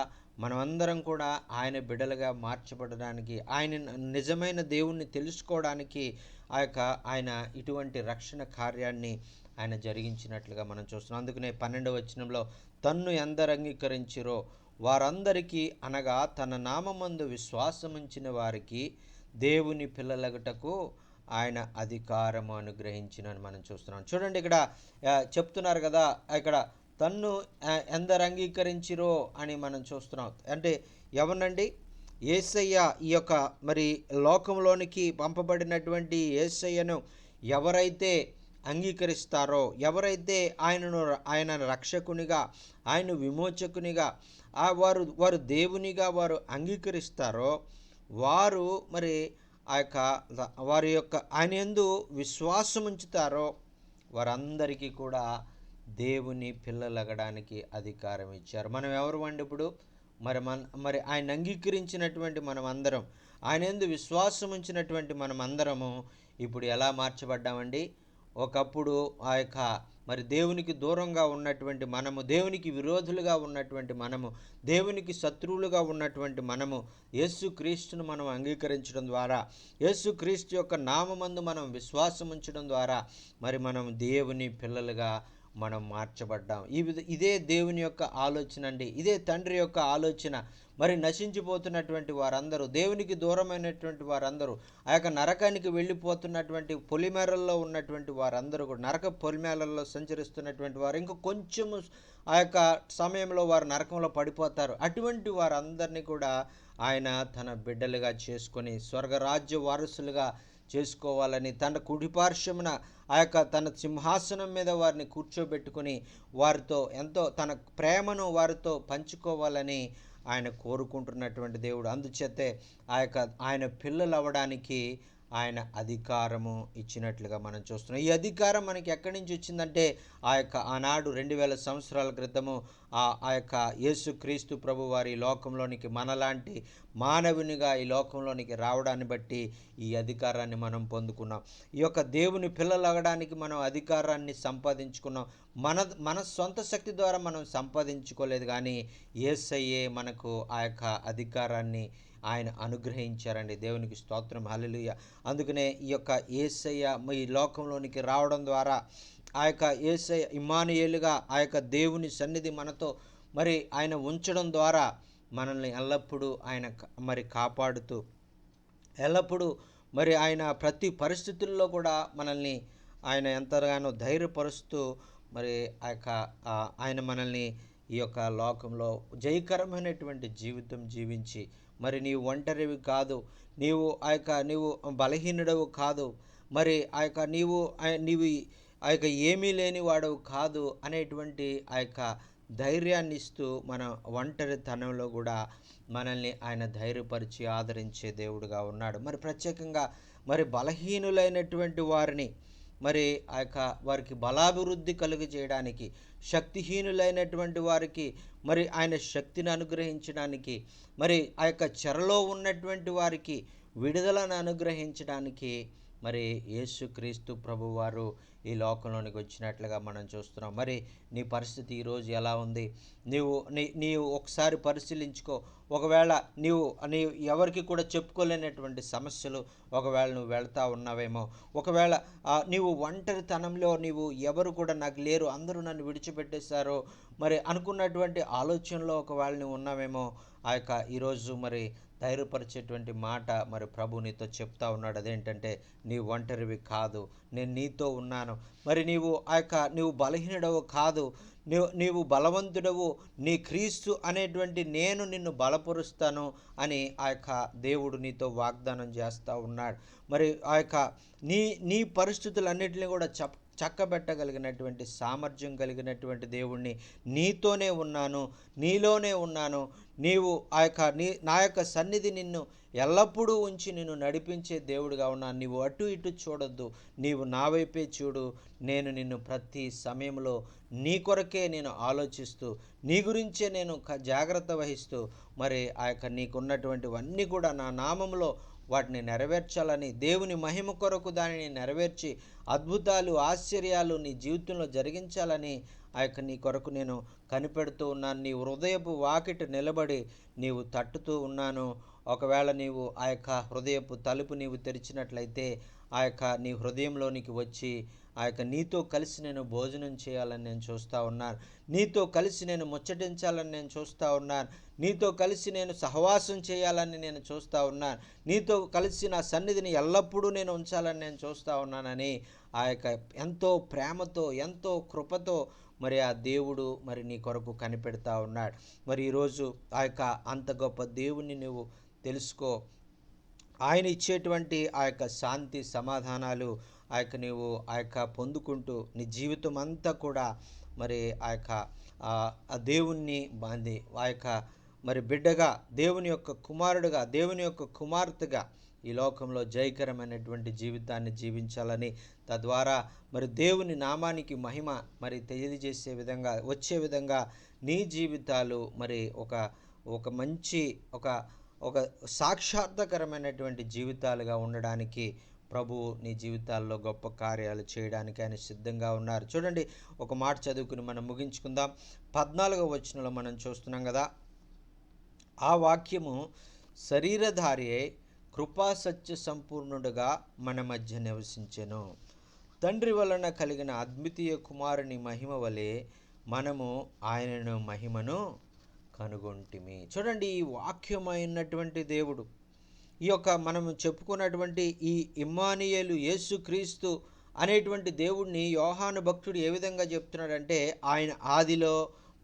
మనమందరం కూడా ఆయన బిడ్డలుగా మార్చబడడానికి, ఆయన నిజమైన దేవుణ్ణి తెలుసుకోవడానికి ఆయన ఇటువంటి రక్షణ కార్యాన్ని ఆయన జరిగించినట్లుగా మనం చూస్తున్నాం. అందుకనే 12వ వచనంలో తన్ను ఎందరు అంగీకరించిరో వారందరికీ, అనగా తన నామమందు విశ్వాసముంచిన వారికి దేవుని పిల్లలగుటకు ఆయన అధికారము అనుగ్రహించినని మనం చూస్తున్నాం. చూడండి, ఇక్కడ చెప్తున్నారు కదా, ఇక్కడ తన్ను ఎందరు అంగీకరించిరో అని మనం చూస్తున్నాం. అంటే ఎవరినండి? యేసయ్య, ఈ యొక్క మరి లోకంలోనికి పంపబడినటువంటి యేసయ్యను ఎవరైతే అంగీకరిస్తారో, ఎవరైతే ఆయన రక్షకునిగా, ఆయన విమోచకునిగా, వారు దేవునిగా వారు అంగీకరిస్తారో వారు మరి వారి యొక్క ఆయన యందు విశ్వాసం ఉంచుతారో వారందరికీ కూడా దేవుని పిల్లలగడానికి అధికారం ఇచ్చారు. మనం ఎవరు అండి ఇప్పుడు? మరి ఆయన అంగీకరించినటువంటి మనం అందరం, ఆయన యందు విశ్వాసం ఉంచినటువంటి మనం అందరము ఇప్పుడు ఎలా మార్చబడ్డామండి? ఒకప్పుడు మరి దేవునికి దూరంగా ఉన్నటువంటి మనము, దేవునికి విరోధులుగా ఉన్నటువంటి మనము, దేవునికి శత్రువులుగా ఉన్నటువంటి మనము యేసుక్రీస్తును మనం అంగీకరించడం ద్వారా, యేసుక్రీస్తు యొక్క నామమందు మనం విశ్వాసం ఉంచడం ద్వారా మరి మనం దేవుని పిల్లలుగా మనం మార్చబడ్డాం. ఇదే దేవుని యొక్క ఆలోచన అండి. ఇదే తండ్రి యొక్క ఆలోచన. మరి నశించిపోతున్నటువంటి వారందరూ, దేవునికి దూరమైనటువంటి వారందరూ, ఆ యొక్క నరకానికి వెళ్ళిపోతున్నటువంటి పొలిమేరల్లో ఉన్నటువంటి వారందరూ కూడా, నరక పొలిమేరల్లో సంచరిస్తున్నటువంటి వారు ఇంకా కొంచెము ఆ యొక్క సమయంలో వారు నరకంలో పడిపోతారు. అటువంటి వారందరినీ కూడా ఆయన తన బిడ్డలుగా చేసుకొని స్వర్గరాజ్య వారసులుగా చేసుకోవాలని, తన కుడిపార్శ్వమున తన సింహాసనం మీద వారిని కూర్చోబెట్టుకుని వారితో ఎంతో తన ప్రేమను వారితో పంచుకోవాలని ఆయన కోరుకుంటున్నటువంటి దేవుడు. అందుచేతే ఆయన పిల్లలు అవ్వడానికి ఆయన అధికారము ఇచ్చినట్లుగా మనం చూస్తున్నాం. ఈ అధికారం మనకి ఎక్కడి నుంచి వచ్చిందంటే ఆనాడు 2000 సంవత్సరాల క్రితము యేసుక్రీస్తు ప్రభు వారి లోకంలోనికి మనలాంటి మానవునిగా ఈ లోకంలోనికి రావడాన్ని బట్టి ఈ అధికారాన్ని మనం పొందుకున్నాం. ఈ యొక్క దేవుని పిల్లలు అవ్వడానికి మనం అధికారాన్ని సంపాదించుకున్నాం. మన సొంత శక్తి ద్వారా మనం సంపాదించుకోలేదు, కానీ యేసయ్యే మనకు ఆ యొక్క అధికారాన్ని ఆయన అనుగ్రహించారండి. దేవునికి స్తోత్రం, హల్లెలూయా. అందుకనే ఈ యొక్క యేసయ్య ఈ లోకంలోనికి రావడం ద్వారా ఆ యొక్క యేసయ్య ఇమ్మానుయేలుగా ఆ యొక్క దేవుని సన్నిధి మనతో మరి ఆయన ఉంచడం ద్వారా మనల్ని ఎల్లప్పుడూ ఆయన మరి కాపాడుతూ ఎల్లప్పుడూ మరి ఆయన ప్రతి పరిస్థితుల్లో కూడా మనల్ని ఆయన ఎంతగానో ధైర్యపరుస్తూ మరి ఆ యొక్క ఆయన మనల్ని ఈ యొక్క లోకంలో జయకరమైనటువంటి జీవితం జీవించి మరి నీవు ఒంటరివి కాదు, నీవు బలహీనుడవు కాదు, మరి ఆ యొక్క నీవు ఆ యొక్క ఏమీ లేని వాడవు కాదు అనేటువంటి ఆ యొక్క ధైర్యాన్ని ఇస్తూ మన ఒంటరితనంలో కూడా మనల్ని ఆయన ధైర్యపరిచి ఆదరించే దేవుడుగా ఉన్నాడు. మరి ప్రత్యేకంగా మరి బలహీనులైనటువంటి వారిని మరి ఆ యొక్క వారికి బలాభివృద్ధి కలుగు చేయడానికి, శక్తిహీనులైనటువంటి వారికి మరి ఆయన శక్తిని అనుగ్రహించడానికి, మరి ఆ యొక్క చెరలో ఉన్నటువంటి వారికి విడుదలను అనుగ్రహించడానికి మరి యేసుక్రీస్తు ప్రభువారు ఈ లోకంలోనికి వచ్చినట్లుగా మనం చూస్తున్నాం. మరి నీ పరిస్థితి ఈరోజు ఎలా ఉంది? నీవు ఒకసారి పరిశీలించుకో. ఒకవేళ నీవు ఎవరికి కూడా చెప్పుకోలేనటువంటి సమస్యలు ఒకవేళ నువ్వు వెళ్తా ఉన్నావేమో, ఒకవేళ నీవు ఒంటరితనంలో ఎవరు కూడా నాకు లేరు, అందరూ నన్ను విడిచిపెట్టేశారు మరి అనుకున్నటువంటి ఆలోచనలో ఒకవేళ నువ్వు ఉన్నావేమో, ఆ యొక్క ఈరోజు మరి ధైర్యపరిచేటువంటి మాట మరి ప్రభు నీతో చెప్తా ఉన్నాడు. అదేంటంటే నీ ఒంటరివి కాదు, నేను నీతో ఉన్నాను. మరి నీవు బలహీనుడవు కాదు, నీవు బలవంతుడవు, నీ క్రీస్తు అనేటువంటి నేను నిన్ను బలపరుస్తాను అని ఆ యొక్క దేవుడు నీతో వాగ్దానం చేస్తూ ఉన్నాడు. మరి ఆ యొక్క నీ పరిస్థితులన్నింటినీ కూడా చక్కబెట్టగలిగినటువంటి సామర్థ్యం కలిగినటువంటి దేవుణ్ణి, నీతోనే ఉన్నాను, నీలోనే ఉన్నాను, నీవు నా యొక్క సన్నిధి నిన్ను ఎల్లప్పుడూ ఉంచి నిన్ను నడిపించే దేవుడిగా ఉన్నాను. నీవు అటు ఇటు చూడొద్దు, నీవు నా వైపే చూడు. నేను నిన్ను ప్రతి సమయంలో నీ కొరకే నేను ఆలోచిస్తూ, నీ గురించే నేను జాగ్రత్త వహిస్తూ మరి ఆ యొక్క నీకున్నటువంటివన్నీ కూడా నా నామంలో వాటిని నెరవేర్చాలని, దేవుని మహిమ కొరకు దానిని నెరవేర్చి అద్భుతాలు ఆశ్చర్యాలు నీ జీవితంలో జరిగించాలని ఆ యొక్క నీ కొరకు నేను కనిపెడుతూ ఉన్నాను. నీ హృదయపు వాకిట నిలబడి నీవు తట్టుతూ ఉన్నాను. ఒకవేళ నీవు ఆ యొక్క హృదయపు తలుపు నీవు తెరిచినట్లయితే ఆ యొక్క నీ హృదయంలోనికి వచ్చి ఆ యొక్క నీతో కలిసి నేను భోజనం చేయాలని నేను చూస్తూ ఉన్నాను, నీతో కలిసి నేను ముచ్చటించాలని నేను చూస్తూ ఉన్నాను, నీతో కలిసి నేను సహవాసం చేయాలని నేను చూస్తూ ఉన్నాను, నీతో కలిసి నా సన్నిధిని ఎల్లప్పుడూ నేను ఉంచాలని నేను చూస్తూ ఉన్నానని ఆ యొక్క ఎంతో ప్రేమతో ఎంతో కృపతో మరి ఆ దేవుడు మరి నీ కొరకు కనిపెడతా ఉన్నాడు. మరి ఈరోజు ఆ యొక్క అంత గొప్ప దేవుణ్ణి నువ్వు తెలుసుకో. ఆయన ఇచ్చేటువంటి ఆ యొక్క శాంతి సమాధానాలు నీవు పొందుకుంటూ నీ జీవితం అంతా కూడా మరి ఆ దేవుణ్ణి ఆ యొక్క మరి బిడ్డగా, దేవుని యొక్క కుమారుడుగా, దేవుని యొక్క కుమార్తెగా ఈ లోకంలో జయకరమైనటువంటి జీవితాన్ని జీవించాలని, తద్వారా మరి దేవుని నామానికి మహిమ మరి తెలియజేసే విధంగా వచ్చే విధంగా నీ జీవితాలు మరి ఒక మంచి ఒక సాక్షాత్కరమైనటువంటి జీవితాలుగా ఉండడానికి ప్రభువు నీ జీవితాల్లో గొప్ప కార్యాలు చేయడానికి ఆయన సిద్ధంగా ఉన్నారు. చూడండి, ఒక మాట చదువుకుని మనం ముగించుకుందాం. 14వ వచనంలో మనం చూస్తున్నాం కదా, ఆ వాక్యము శరీరధారి అయి కృపాసత్య సంపూర్ణుడుగా మన మధ్య నివసించెను. తండ్రి వలన కలిగిన అద్వితీయ కుమారుని మహిమ వలె మనము ఆయనను మహిమను కనుగొంటిమి. చూడండి, ఈ వాక్యమైనటువంటి దేవుడు, ఈ యొక్క మనము చెప్పుకున్నటువంటి ఈ ఇమ్మానుయేలు యేసుక్రీస్తు అనేటువంటి దేవుడిని యోహాను భక్తుడు ఏ విధంగా చెప్తున్నాడంటే, ఆయన ఆదిలో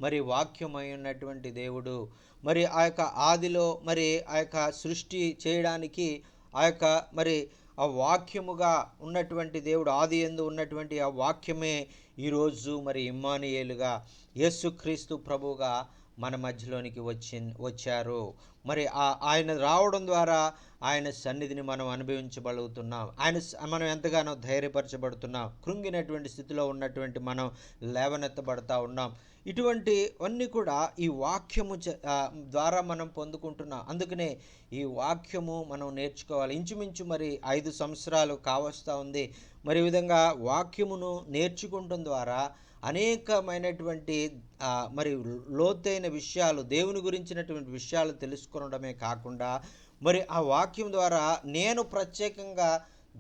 మరి వాక్యమై ఉన్నటువంటి దేవుడు, మరి ఆ యొక్క ఆదిలో మరి ఆ యొక్క సృష్టి చేయడానికి మరి ఆ వాక్యముగా ఉన్నటువంటి దేవుడు, ఆది యందు ఉన్నటువంటి ఆ వాక్యమే ఈరోజు మరి ఇమ్మానుయేలుగా యేసుక్రీస్తు ప్రభువుగా మన మధ్యలోనికి వచ్చారు. మరి ఆయన రావడం ద్వారా ఆయన సన్నిధిని మనం అనుభవించబడుతున్నాం. మనం ఎంతగానో ధైర్యపరచబడుతున్నాం. కృంగినటువంటి స్థితిలో ఉన్నటువంటి మనం లేవనెత్తబడతా ఉన్నాం. ఇటువంటివన్నీ కూడా ఈ వాక్యము ద్వారా మనం పొందుకుంటున్నాం. అందుకనే ఈ వాక్యము మనం నేర్చుకోవాలి. ఇంచుమించు మరి 5 సంవత్సరాలు కావస్తూ ఉంది. మరి ఈ విధంగా వాక్యమును నేర్చుకుంటం ద్వారా అనేకమైనటువంటి మరి లోతైన విషయాలు, దేవుని గురించినటువంటి విషయాలు తెలుసుకోవడమే కాకుండా మరి ఆ వాక్యం ద్వారా నేను ప్రత్యేకంగా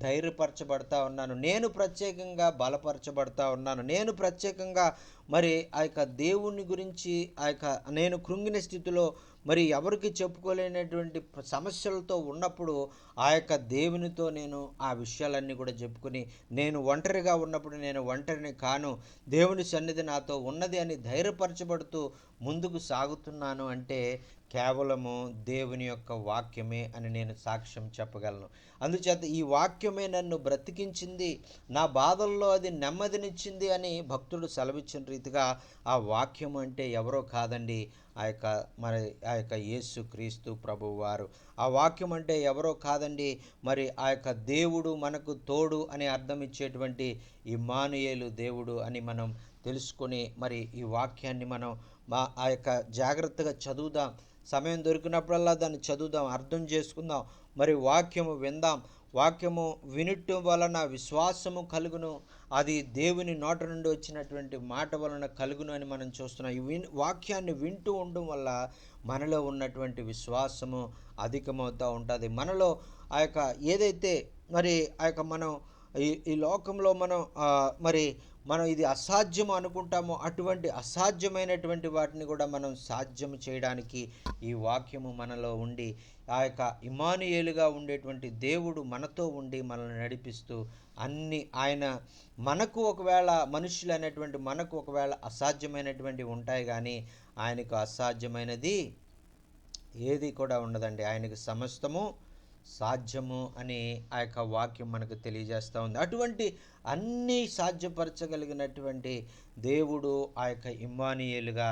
ధైర్యపరచబడతా ఉన్నాను, నేను ప్రత్యేకంగా బలపరచబడతా ఉన్నాను, నేను ప్రత్యేకంగా మరి ఆ యొక్క దేవుని గురించి ఆ యొక్క నేను కృంగిన స్థితిలో మరి ఎవరికి చెప్పుకోలేనటువంటి సమస్యలతో ఉన్నప్పుడు ఆ యొక్క దేవునితో నేను ఆ విషయాలన్నీ కూడా చెప్పుకొని, నేను ఒంటరిగా ఉన్నప్పుడు నేను ఒంటరిని కాను, దేవుని సన్నిధి నాతో ఉన్నది అని ధైర్యపరచబడుతూ ముందుకు సాగుతున్నాను అంటే కేవలము దేవుని యొక్క వాక్యమే అని నేను సాక్ష్యం చెప్పగలను. అందుచేత ఈ వాక్యమే నన్ను బ్రతికించింది, నా బాధల్లో అది నెమ్మదినిచ్చింది అని భక్తుడు సెలవిచ్చిన రీతిగా ఆ వాక్యం అంటే ఎవరో కాదండి, ఆ యొక్క మరి ఆ యొక్క యేసు క్రీస్తు ప్రభువు వారు. ఆ వాక్యం అంటే ఎవరో కాదండి, మరి ఆ యొక్క దేవుడు మనకు తోడు అని అర్థం ఇచ్చేటువంటి ఇమ్మానుయేలు దేవుడు అని మనం తెలుసుకొని మరి ఈ వాక్యాన్ని మనం ఆ యొక్క జాగ్రత్తగా చదువుదాం. సమయం దొరికినప్పుడల్లా దాన్ని చదువుదాం, అర్థం చేసుకుందాం, మరి వాక్యము విందాం. వాక్యము వినుట వలన విశ్వాసము కలుగును, అది దేవుని నోట నుండి వచ్చినటువంటి మాట వలన కలుగును అని మనం చూస్తున్నాం. ఈ వాక్యాన్ని వింటూ ఉండడం వల్ల మనలో ఉన్నటువంటి విశ్వాసము అధికమవుతూ ఉంటుంది. మనలో ఆ యొక్క ఏదైతే మరి ఆ యొక్క మనం ఈ లోకంలో మనం ఇది అసాధ్యం అనుకుంటామో అటువంటి అసాధ్యమైనటువంటి వాటిని కూడా మనం సాధ్యం చేయడానికి ఈ వాక్యము మనలో ఉండి ఆ యొక్క ఇమ్మానుయేలుగా ఉండేటువంటి దేవుడు మనతో ఉండి మనల్ని నడిపిస్తూ ఆయన మనకు ఒకవేళ మనుషులు అనేటువంటి మనకు ఒకవేళ అసాధ్యమైనటువంటి ఉంటాయి, కానీ ఆయనకు అసాధ్యమైనది ఏది కూడా ఉండదండి. ఆయనకు సమస్తము సాధ్యము అని ఆ యొక్క వాక్యం మనకు తెలియజేస్తూ ఉంది. అటువంటి అన్నీ సాధ్యపరచగలిగినటువంటి దేవుడు ఆ యొక్క ఇమ్మానుయేలుగా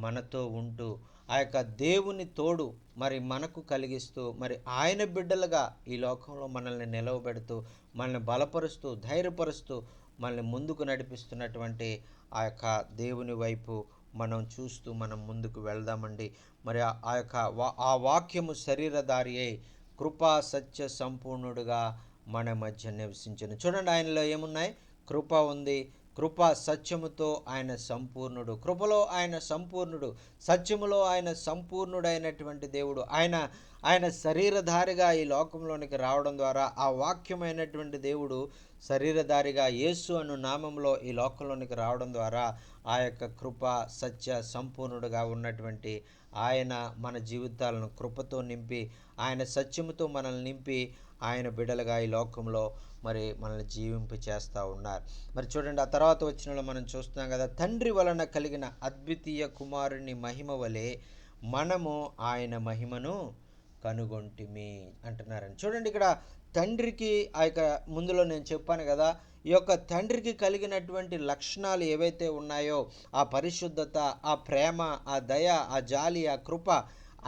మనతో ఉంటూ ఆ యొక్క దేవుని తోడు మరి మనకు కలిగిస్తూ మరి ఆయన బిడ్డలుగా ఈ లోకంలో మనల్ని నిలవబెడుతూ మనల్ని బలపరుస్తూ ధైర్యపరుస్తూ మనల్ని ముందుకు నడిపిస్తున్నటువంటి ఆ యొక్క దేవుని వైపు మనం చూస్తూ మనం ముందుకు వెళ్దామండి. మరి ఆ యొక్క ఆ వాక్యము శరీరధారి అయి కృపా సత్య సంపూర్ణుడుగా మన మధ్య నివసించను. చూడండి, ఆయనలో ఏమున్నాయి? కృప ఉంది. కృప సత్యముతో ఆయన సంపూర్ణుడు, కృపలో ఆయన సంపూర్ణుడు, సత్యములో ఆయన సంపూర్ణుడైనటువంటి దేవుడు. ఆయన శరీరధారిగా ఈ లోకంలోనికి రావడం ద్వారా ఆ వాక్యమైనటువంటి దేవుడు శరీరధారిగా యేసు అను నామంలో ఈ లోకంలోనికి రావడం ద్వారా ఆ యొక్క కృప సత్య సంపూర్ణుడుగా ఉన్నటువంటి ఆయన మన జీవితాలను కృపతో నింపి ఆయన సత్యముతో మనల్ని నింపి ఆయన బిడ్డలుగా ఈ లోకంలో మరి మనల్ని జీవింప చేస్తూ ఉన్నారు. మరి చూడండి, ఆ తర్వాత వచ్చినలో మనం చూస్తున్నాం కదా, తండ్రి వలన కలిగిన అద్వితీయ కుమారుని మహిమ వలె మనము ఆయన మహిమను కనుగొంటిమి అంటున్నారని. చూడండి, ఇక్కడ తండ్రికి ఆ యొక్క ముందులో నేను చెప్పాను కదా, ఈ యొక్క తండ్రికి కలిగినటువంటి లక్షణాలు ఏవైతే ఉన్నాయో ఆ పరిశుద్ధత, ఆ ప్రేమ, ఆ దయ, ఆ జాలి, ఆ కృప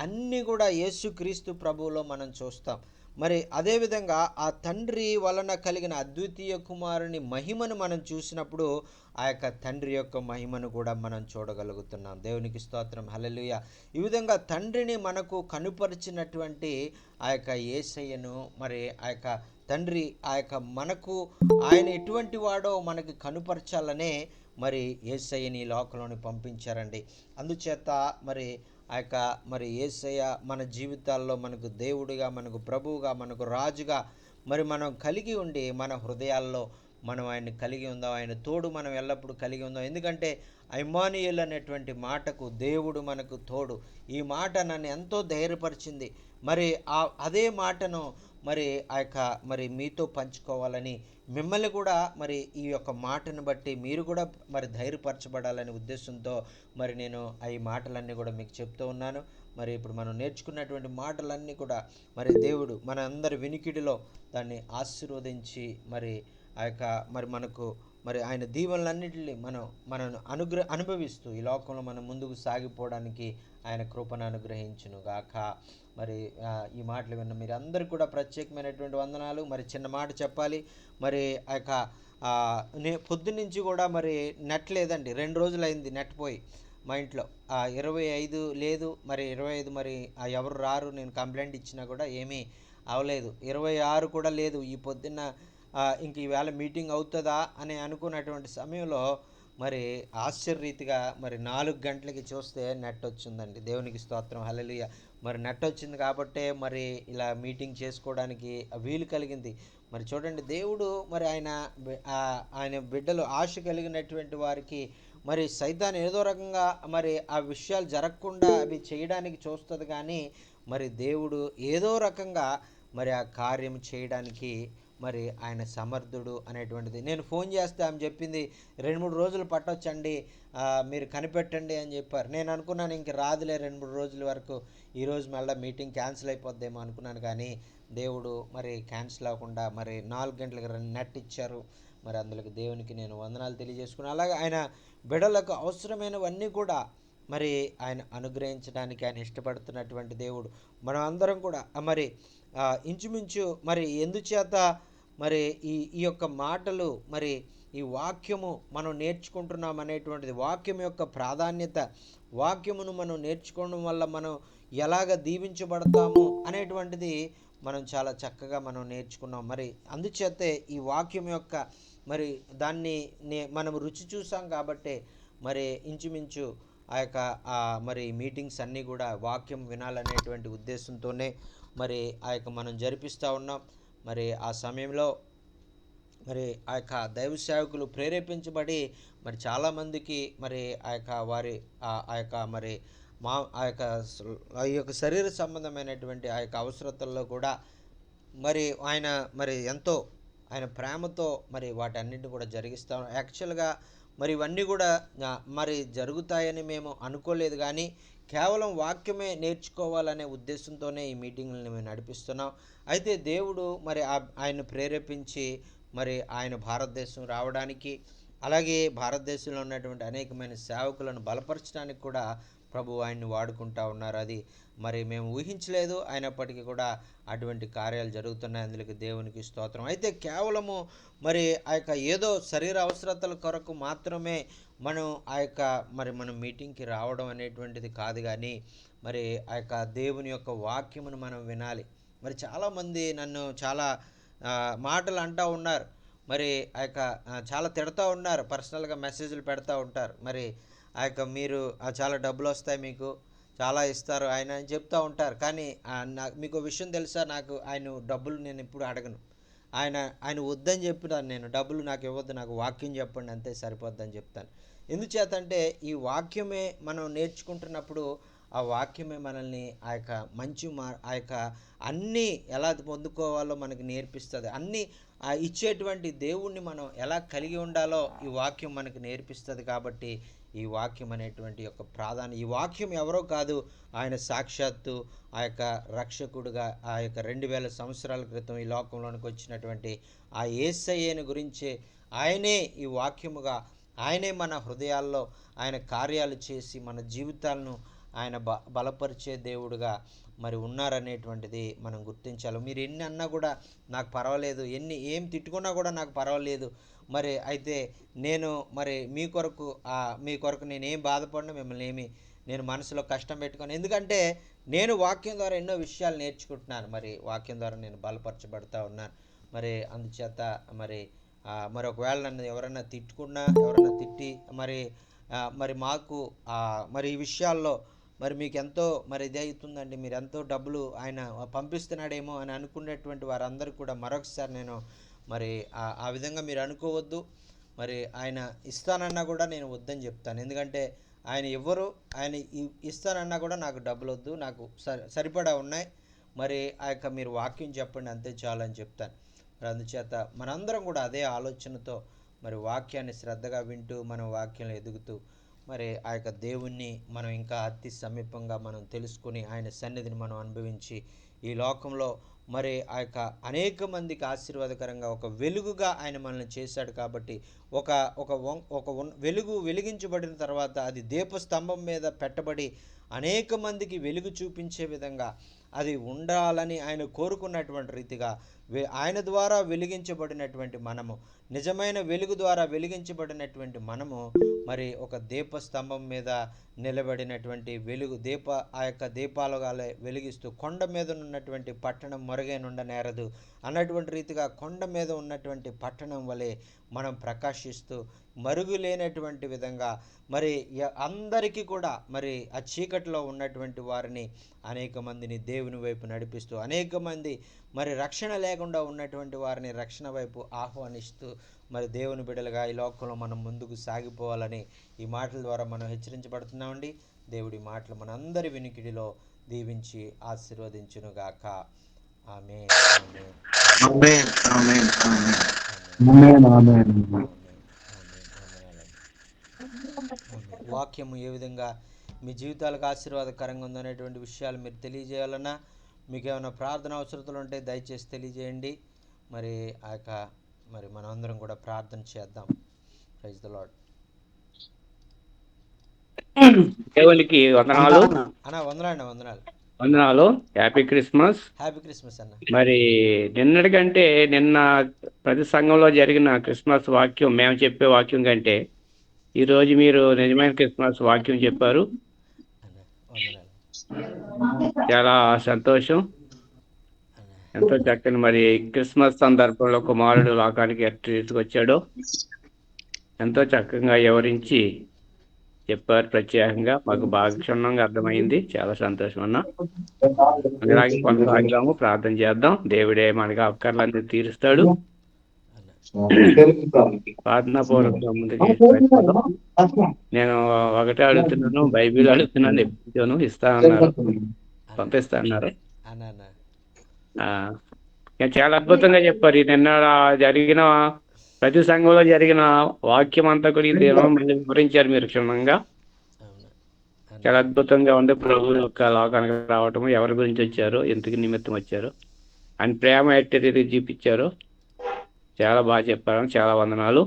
అన్నీ కూడా యేసుక్రీస్తు ప్రభువులో మనం చూస్తాం. మరి అదేవిధంగా ఆ తండ్రి వలన కలిగిన అద్వితీయ కుమారుని మహిమను మనం చూసినప్పుడు ఆ యొక్క తండ్రి యొక్క మహిమను కూడా మనం చూడగలుగుతున్నాం. దేవునికి స్తోత్రం, హల్లెలూయా. ఈ విధంగా తండ్రిని మనకు కనుపరిచినటువంటి ఆ యొక్క యేసయ్యను మరి ఆ యొక్క తండ్రి ఆ యొక్క మనకు ఆయన ఎటువంటి వాడో మనకి కనుపరచాలనే మరి యేసయ్యని లోకంలోని పంపించారండి. అందుచేత మరి ఆ యొక్క మరి యేసయ్య మన జీవితాల్లో మనకు దేవుడిగా, మనకు ప్రభువుగా, మనకు రాజుగా మరి మనం కలిగి ఉండి మన హృదయాల్లో మనం ఆయన్ని కలిగి ఉందాం. ఆయన తోడు మనం ఎల్లప్పుడూ కలిగి ఉందాం. ఎందుకంటే ఇమ్మానుయేలు అనేటువంటి మాటకు దేవుడు మనకు తోడు, ఈ మాట నన్ను ఎంతో ధైర్యపరిచింది. మరి అదే మాటను మరి ఆ యొక్క మరి మీతో పంచుకోవాలని, మిమ్మల్ని కూడా మరి ఈ యొక్క మాటను బట్టి మీరు కూడా మరి ధైర్యపరచబడాలనే ఉద్దేశంతో మరి నేను ఈ మాటలన్నీ కూడా మీకు చెప్తూ ఉన్నాను. మరి ఇప్పుడు మనం నేర్చుకున్నటువంటి మాటలన్నీ కూడా మరి దేవుడు మన అందరి వినికిడిలో దాన్ని ఆశీర్వదించి మరి ఆ యొక్క మరి మనకు మరి ఆయన దీవెనలన్నింటినీ మనం అనుభవిస్తూ ఈ లోకంలో మనం ముందుకు సాగిపోవడానికి ఆయన కృపను అనుగ్రహించును గాక. మరి ఈ మాటలు విన్న మీరు అందరికీ కూడా ప్రత్యేకమైనటువంటి వందనాలు. మరి చిన్న మాట చెప్పాలి, మరి ఆ యొక్క పొద్దున్నుంచి కూడా మరి నెట్ లేదండి. 2 రోజులైంది నెట్ పోయి మా ఇంట్లో. 25 లేదు, మరి 25 మరి ఎవరు రారు, నేను కంప్లైంట్ ఇచ్చినా కూడా ఏమీ అవలేదు. 26 కూడా లేదు. ఈ పొద్దున్న ఇంక ఈవేళ మీటింగ్ అవుతుందా అని అనుకున్నటువంటి సమయంలో మరి ఆశ్చర్యరీతిగా మరి 4 గంటలకి చూస్తే నెట్ వచ్చిందండి. దేవునికి స్తోత్రం, హల్లెలూయా. మరి నెట్ వచ్చింది కాబట్టే మరి ఇలా మీటింగ్ చేసుకోవడానికి వీలు కలిగింది. మరి చూడండి, దేవుడు మరి ఆయన బిడ్డలు ఆశ కలిగినటువంటి వారికి మరి సైతాన్ ఏదో రకంగా మరి ఆ విషయాలు జరగకుండా అవి చేయడానికి చూస్తుంది, కానీ మరి దేవుడు ఏదో రకంగా మరి ఆ కార్యం చేయడానికి మరి ఆయన సమర్థుడు అనేటువంటిది. నేను ఫోన్ చేస్తే ఆమె చెప్పింది 2-3 రోజులు పట్టొచ్చండి, మీరు కనిపెట్టండి అని చెప్పారు. నేను అనుకున్నాను ఇంక రాదులే 2-3 రోజుల వరకు, ఈరోజు మళ్ళీ మీటింగ్ క్యాన్సిల్ అయిపోద్దేమో అనుకున్నాను, కానీ దేవుడు మరి క్యాన్సిల్ అవ్వకుండా మరి 4 గంటలకు నెట్ ఇచ్చారు. మరి అందులోకి దేవునికి నేను వందనాలు తెలియజేసుకున్నాను. అలాగే ఆయన బిడలకు అవసరమైనవన్నీ కూడా మరి ఆయన అనుగ్రహించడానికి ఆయన ఇష్టపడుతున్నటువంటి దేవుడు. మనం అందరం కూడా మరి ఇంచుమించు మరి ఎందుచేత మరి ఈ ఈ యొక్క మాటలు మరి ఈ వాక్యము మనం నేర్చుకుంటున్నాం అనేటువంటిది, వాక్యం యొక్క ప్రాధాన్యత, వాక్యమును మనం నేర్చుకోవడం వల్ల మనం ఎలాగ దీవించబడతాము అనేటువంటిది మనం చాలా చక్కగా మనం నేర్చుకున్నాం. మరి అందుచేతే ఈ వాక్యం యొక్క మరి దాన్ని మనం రుచి చూసాం కాబట్టి మరి ఇంచుమించు ఆ యొక్క మరి మీటింగ్స్ అన్నీ కూడా వాక్యం వినాలనేటువంటి ఉద్దేశంతోనే మరి ఆ యొక్క మనం జరిపిస్తూ ఉన్నాం. మరి ఆ సమయంలో మరి ఆ యొక్క దైవ సేవకులు ప్రేరేపించబడి మరి చాలామందికి మరి ఆ యొక్క వారి ఆ యొక్క మరి ఈ యొక్క శరీర సంబంధమైనటువంటి ఆ యొక్క అవసరతల్లో కూడా మరి ఆయన మరి ఎంతో ఆయన ప్రేమతో మరి వాటన్నిటిని కూడా జరిగిస్తాం. యాక్చువల్గా మరి ఇవన్నీ కూడా మరి జరుగుతాయని మేము అనుకోలేదు, కానీ కేవలం వాక్యమే నేర్చుకోవాలనే ఉద్దేశంతోనే ఈ మీటింగ్లను మేము నడిపిస్తున్నాం. అయితే దేవుడు మరి ఆయన ప్రేరేపించి మరి ఆయన భారతదేశం రావడానికి, అలాగే భారతదేశంలో ఉన్నటువంటి అనేకమైన సేవకులను బలపరచడానికి కూడా ప్రభు ఆయన్ని వాడుకుంటూ ఉన్నారు. అది మరి మేము ఊహించలేదు, అయినప్పటికీ కూడా అటువంటి కార్యాలు జరుగుతున్నాయి. అందులోకి దేవునికి స్తోత్రం. అయితే కేవలము మరి ఆ యొక్క ఏదో శరీర అవసరతల కొరకు మాత్రమే మనం మనం మీటింగ్కి రావడం అనేటువంటిది కాదు, కానీ మరి ఆ యొక్క దేవుని యొక్క వాక్యమును మనం వినాలి. మరి చాలామంది నన్ను చాలా మాటలు అంటూ ఉన్నారు, మరి చాలా తిడతా ఉన్నారు, పర్సనల్గా మెసేజ్లు పెడతా ఉంటారు. మరి మీరు చాలా డబ్బులు వస్తాయి, మీకు చాలా ఇస్తారు ఆయన అని చెప్తూ ఉంటారు. కానీ మీకు విషయం తెలుసా, నాకు ఆయన డబ్బులు నేను ఎప్పుడు అడగను. ఆయన వద్దని చెప్పినాను, నేను డబ్బులు నాకు ఇవ్వద్దు, నాకు వాక్యం చెప్పండి అంతే సరిపోద్దని చెప్తాను. ఎందుచేతంటే ఈ వాక్యమే మనం నేర్చుకుంటున్నప్పుడు ఆ వాక్యమే మనల్ని అన్నీ ఎలా పొందుకోవాలో మనకి నేర్పిస్తుంది. అన్నీ ఇచ్చేటువంటి దేవుణ్ణి మనం ఎలా కలిగి ఉండాలో ఈ వాక్యం మనకు నేర్పిస్తుంది. కాబట్టి ఈ వాక్యం అనేటువంటి యొక్క ప్రాధాన్యత, ఈ వాక్యం ఎవరో కాదు, ఆయన సాక్షాత్తు ఆ యొక్క రక్షకుడుగా 2000 సంవత్సరాల క్రితం ఈ లోకంలోనికి వచ్చినటువంటి ఆ యేసయ్యను గురించి ఆయనే ఈ వాక్యముగా, ఆయనే మన హృదయాల్లో ఆయన కార్యాలు చేసి మన జీవితాలను ఆయన బలపరిచే దేవుడుగా మరి ఉన్నారనేటువంటిది మనం గుర్తించాలి. మీరు ఎన్ని అన్నా కూడా నాకు పర్వాలేదు, ఏం తిట్టుకున్నా కూడా నాకు పర్వాలేదు. మరి అయితే నేను మరి మీ కొరకు నేనేం బాధపడినా మిమ్మల్ని నేను మనసులో కష్టం పెట్టుకోను. ఎందుకంటే నేను వాక్యం ద్వారా ఎన్నో విషయాలు నేర్చుకుంటున్నాను. మరి వాక్యం ద్వారా నేను బలపరచబడతా ఉన్నాను. మరి అందుచేత మరి ఒకవేళ నన్ను ఎవరైనా తిట్టుకున్నా, ఎవరైనా తిట్టి మరి మాకు మరి ఈ విషయాల్లో మరి మీకు ఎంతో మరి ఇది అవుతుందండి, మీరు ఎంతో డబ్బులు ఆయన పంపిస్తున్నాడేమో అని అనుకునేటువంటి వారందరూ కూడా మరొకసారి నేను మరి ఆ విధంగా మీరు అనుకోవద్దు. మరి ఆయన ఇస్తానన్నా కూడా నేను వద్దని చెప్తాను. ఎందుకంటే ఆయన ఆయన ఇస్తానన్నా కూడా నాకు డబ్బులు వద్దు, నాకు సరిపడా ఉన్నాయి, మరి మీరు వాక్యం చెప్పండి అంతే చాలు అని చెప్తాను. మరి అందుచేత మనందరం కూడా అదే ఆలోచనతో మరి వాక్యాన్ని శ్రద్ధగా వింటూ మనం వాక్యంలో ఎదుగుతూ మరి దేవుణ్ణి మనం ఇంకా అతి సమీపంగా మనం తెలుసుకుని ఆయన సన్నిధిని మనం అనుభవించి ఈ లోకంలో మరి అనేక మందికి ఆశీర్వాదకరంగా ఒక వెలుగుగా ఆయన మనల్ని చేశాడు. కాబట్టి ఒక వెలుగు వెలిగించబడిన తర్వాత అది దీపస్తంభం మీద పెట్టబడి అనేక మందికి వెలుగు చూపించే విధంగా అది ఉండాలని ఆయన కోరుకున్నటువంటి రీతిగా ఆయన ద్వారా వెలిగించబడినటువంటి మనము, నిజమైన వెలుగు ద్వారా వెలిగించబడినటువంటి మనము మరి ఒక దీపస్తంభం మీద నిలబడినటువంటి వెలుగు ఆ యొక్క దీపాలుగా వెలిగిస్తూ కొండ మీద ఉన్నటువంటి పట్టణం మరుగైనుండ నేరదు అన్నటువంటి రీతిగా కొండ మీద ఉన్నటువంటి పట్టణం వలె మనం ప్రకాశిస్తూ మరుగు లేనటువంటి విధంగా మరి అందరికీ కూడా మరి ఆ చీకటిలో ఉన్నటువంటి వారిని అనేక మందిని దేవుని వైపు నడిపిస్తూ, అనేక మంది మరి రక్షణ లేకుండా ఉన్నటువంటి వారిని రక్షణ వైపు ఆహ్వానిస్తూ మరి దేవుని బిడ్డలుగా ఈ లోకంలో మనం ముందుకు సాగిపోవాలని ఈ మాటల ద్వారా మనం హెచ్చరించబడుతున్నామండి. దేవుడి మాటలు మనందరి వినికిడిలో దీవించి ఆశీర్వదించునుగాక. ఆమేన్. ఆమేన్. ఆమేన్. ఆమేన్. ఆమేన్. వాక్యము ఏ విధంగా మీ జీవితాలకు ఆశీర్వాదకరంగా ఉందనేటువంటి విషయాలు మీరు తెలియజేయాలన్నా, మీకు ఏమైనా ప్రార్థన అవసరతలు ఉంటే దయచేసి తెలియజేయండి. మరి మరి మనం అందరం కూడా ప్రార్థన చేద్దాం. Praise the lord. దేవునికి వందనాలు అన్న. వందనాలు. వందనాలు. Happy Christmas. హ్యాపీ క్రిస్మస్ అన్న. మరి నిన్నటికంటే నిన్న ప్రతి సంఘంలో జరిగిన క్రిస్మస్ వాక్యం, మేము చెప్పే వాక్యం కంటే ఈరోజు మీరు నిజమైన క్రిస్మస్ వాక్యం చెప్పారు. చాలా సంతోషం. ఎంతో చక్కని మరి క్రిస్మస్ సందర్భంలో కుమారుడు లోకానికి తీసుకొచ్చాడో ఎంతో చక్కగా వివరించి చెప్పారు. ప్రత్యేకంగా మాకు బాగా క్షుణ్ణంగా అర్థమైంది. చాలా సంతోషం అన్న. అలాగే కొనసాగుదాము, ప్రార్థన చేద్దాం. దేవుడే మనకి అక్కర్లన్నీ తీరుస్తాడు. ప్రార్థనా పూర్వకంగా ముందుకు నేను ఒకటే అడుగుతున్నాను, బైబిల్ అడుగుతున్నాను. ఎప్పుడు ఇస్తానన్నారు, పంపిస్తానన్నారు. చాలా అద్భుతంగా చెప్పారు. నిన్న జరిగిన ప్రతి సంఘంలో జరిగిన వాక్యం అంతా కూడా వివరించారు మీరు క్షుణ్ణంగా. చాలా అద్భుతంగా ఉంది. ప్రభు యొక్క లోకానికి రావటము, ఎవరి గురించి వచ్చారు, ఎందుకు నిమిత్తం వచ్చారు అని ప్రేమ ఎట్టి చూపించారు. చాలా బాగా చెప్పారు. చాలా వందనాలు.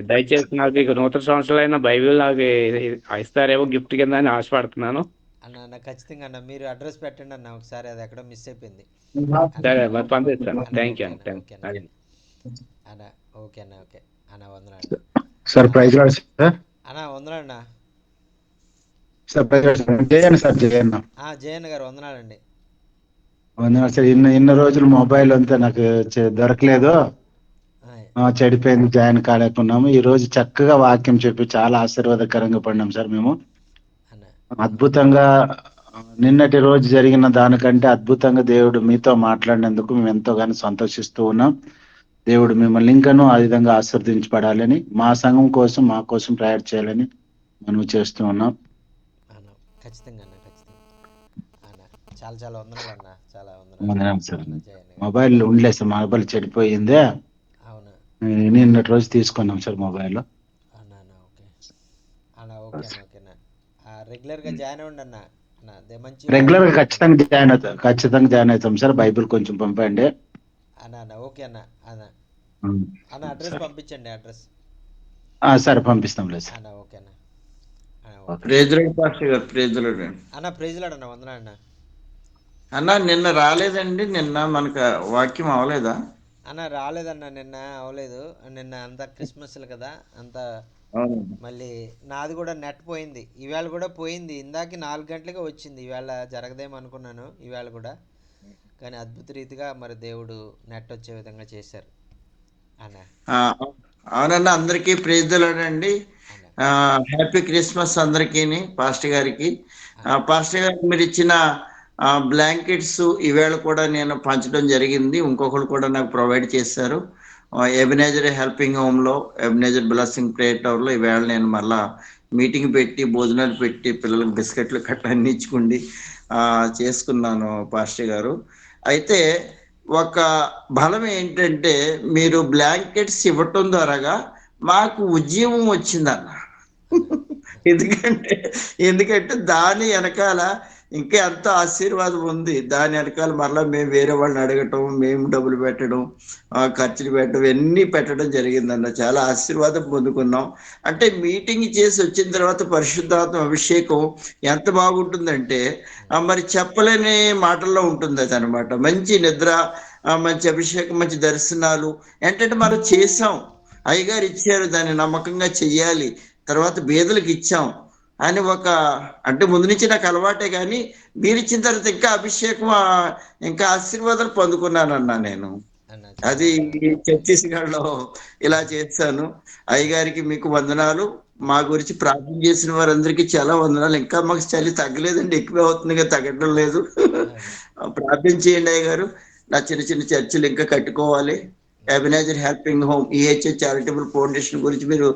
దయచేసి నాకు ఇక నూతన సంవత్సరాలైనా బైబిల్ నాకు ఇస్తారేమో గిఫ్ట్ కింద అని ఆశపడుతున్నాను. అన్న ఖచ్చితంగా అన్న. మీరు అడ్రస్ పెట్టండి అన్న. ఒకసారి అది ఎక్కడో మిస్ అయిపోయింది. సరే మరి పంపిస్తాను. థ్యాంక్ యూ అన్న. ఓకే అన్న. ఓకే అన్న. వందనాలు సార్. Praise lord sir. అన్న. వందనాలన్నా సార్. జయన్న సార్. జయన్న గారు వందనాలండి. వందనాలు సార్. ఇన్న రోజులు మొబైల్ అంతా నాకు దొరకలేదు, చెడిపోయింది, జాయిన్ కాలేకున్నాము. ఈ రోజు చక్కగా వాక్యం చెప్పి చాలా ఆశీర్వాదకరంగా పడినాం సార్. మేము అద్భుతంగా నిన్నటి రోజు జరిగిన దానికంటే అద్భుతంగా దేవుడు మీతో మాట్లాడినందుకు మేము ఎంతోగానో సంతోషిస్తూ ఉన్నాం. దేవుడు మిమ్మల్ని ఇంకనూ ఆ విధంగా ఆశీర్వదించబడాలని, మా సంఘం కోసం, మా కోసం ప్రేయర్ చేయాలని మనం చేస్తూ ఉన్నాం. ఖచ్చితంగా చాలా వందనాలు అన్న. చాలా వందనాలు సార్. మొబైల్ ఉండలేదు సార్, మొబైల్ చెడిపోయిందే. నిన్నటి రోజు తీసుకున్నాం సార్ మొబైల్. రెగ్యులర్ గా జాయిన్ అవ్వండి అన్న. రెగ్యులర్ గా ఖచ్చితంగా జాయిన్ అవుతాం సార్. బైబిల్ కొంచెం పంపండి అన్న. ఓకే అన్న. అడ్రస్ పంపించండి. అడ్రస్ సరే పంపిస్తాం లేదు సార్. ఓకే అన్న. ప్రైజ్ లార్డ్ అన్న. ప్రైజ్ లార్డ్ అన్న. వందనాలు అన్న. అన్న నిన్న రాలేదండి. నిన్న మనకు వాక్యం అవలేదా అన్న? రాలేదన్న, నిన్న అవలేదు. నిన్న అంతా క్రిస్మస్లు కదా, అంతా మళ్ళీ నాది కూడా నెట్ పోయింది. ఈవేళ కూడా పోయింది. ఇందాక 4 గంటలకే వచ్చింది. ఈవేళ జరగదేమో అనుకున్నాను ఈవేళ కూడా. కానీ అద్భుత రీతిగా మరి దేవుడు నెట్ వచ్చే విధంగా చేశారు అన్న. అవునన్నా. అందరికీ ప్రైజ్ లార్డ్ అండి. హ్యాపీ క్రిస్మస్ అందరికీ. పాస్టర్ గారికి మీరు ఇచ్చిన బ్లాంకెట్స్ ఈవేళ కూడా నేను పంచడం జరిగింది. ఇంకొకరు కూడా నాకు ప్రొవైడ్ చేశారు. ఎబినేజర్ హెల్పింగ్ హోమ్లో, ఎబినేజర్ బ్లెస్సింగ్ ప్రేయర్ టవర్లో ఈవేళ నేను మళ్ళా మీటింగ్ పెట్టి, భోజనాలు పెట్టి, పిల్లలకు బిస్కెట్లు కట్ట అన్ని ఇచ్చుకుండి చేసుకున్నాను పాస్టర్ గారు. అయితే ఒక బలం ఏంటంటే, మీరు బ్లాంకెట్స్ ఇవ్వటం ద్వారాగా మాకు ఉద్యమం వచ్చిందన్న. ఎందుకంటే దాని వెనకాల ఇంకా ఎంతో ఆశీర్వాదం ఉంది. దాని వెనకాల మరలా మేము వేరే వాళ్ళని అడగటం, మేము డబ్బులు పెట్టడం, ఖర్చులు పెట్టడం ఇవన్నీ పెట్టడం జరిగిందన్న. చాలా ఆశీర్వాదం పొందుకున్నాం. అంటే మీటింగ్ చేసి వచ్చిన తర్వాత పరిశుద్ధాత్మ అభిషేకం ఎంత బాగుంటుందంటే మరి చెప్పలేని మాటల్లో ఉంటుంది అది అనమాట. మంచి నిద్ర, మంచి అభిషేకం, మంచి దర్శనాలు. ఏంటంటే మనం చేసాం, అయ్యగారు ఇచ్చారు, దాన్ని నమ్మకంగా చెయ్యాలి, తర్వాత బీదలకు ఇచ్చాం అని ఒక, అంటే ముందు నుంచి నాకు అలవాటే, కానీ మీరు ఇచ్చిన తర్వాత ఇంకా అభిషేకం, ఇంకా ఆశీర్వాదాలు పొందుకున్నానన్నా నేను. అన్న అది చాలా ఛత్తీస్గఢ్లో ఇలా చేశాను. అయ్యగారికి మీకు వందనాలు. మా గురించి ప్రార్థన చేసిన వారందరికీ చాలా వందనాలు. ఇంకా మాకు చలి తగ్గలేదండి, ఎక్కువే అవుతుంది కదా, తగ్గడం లేదు. ప్రార్థన చేయండి అయ్యగారు. నా చిన్న చిన్న చర్చిలు ఇంకా కట్టుకోవాలి. Ebenezer helping home, EHH charitable foundation గురించి మీరు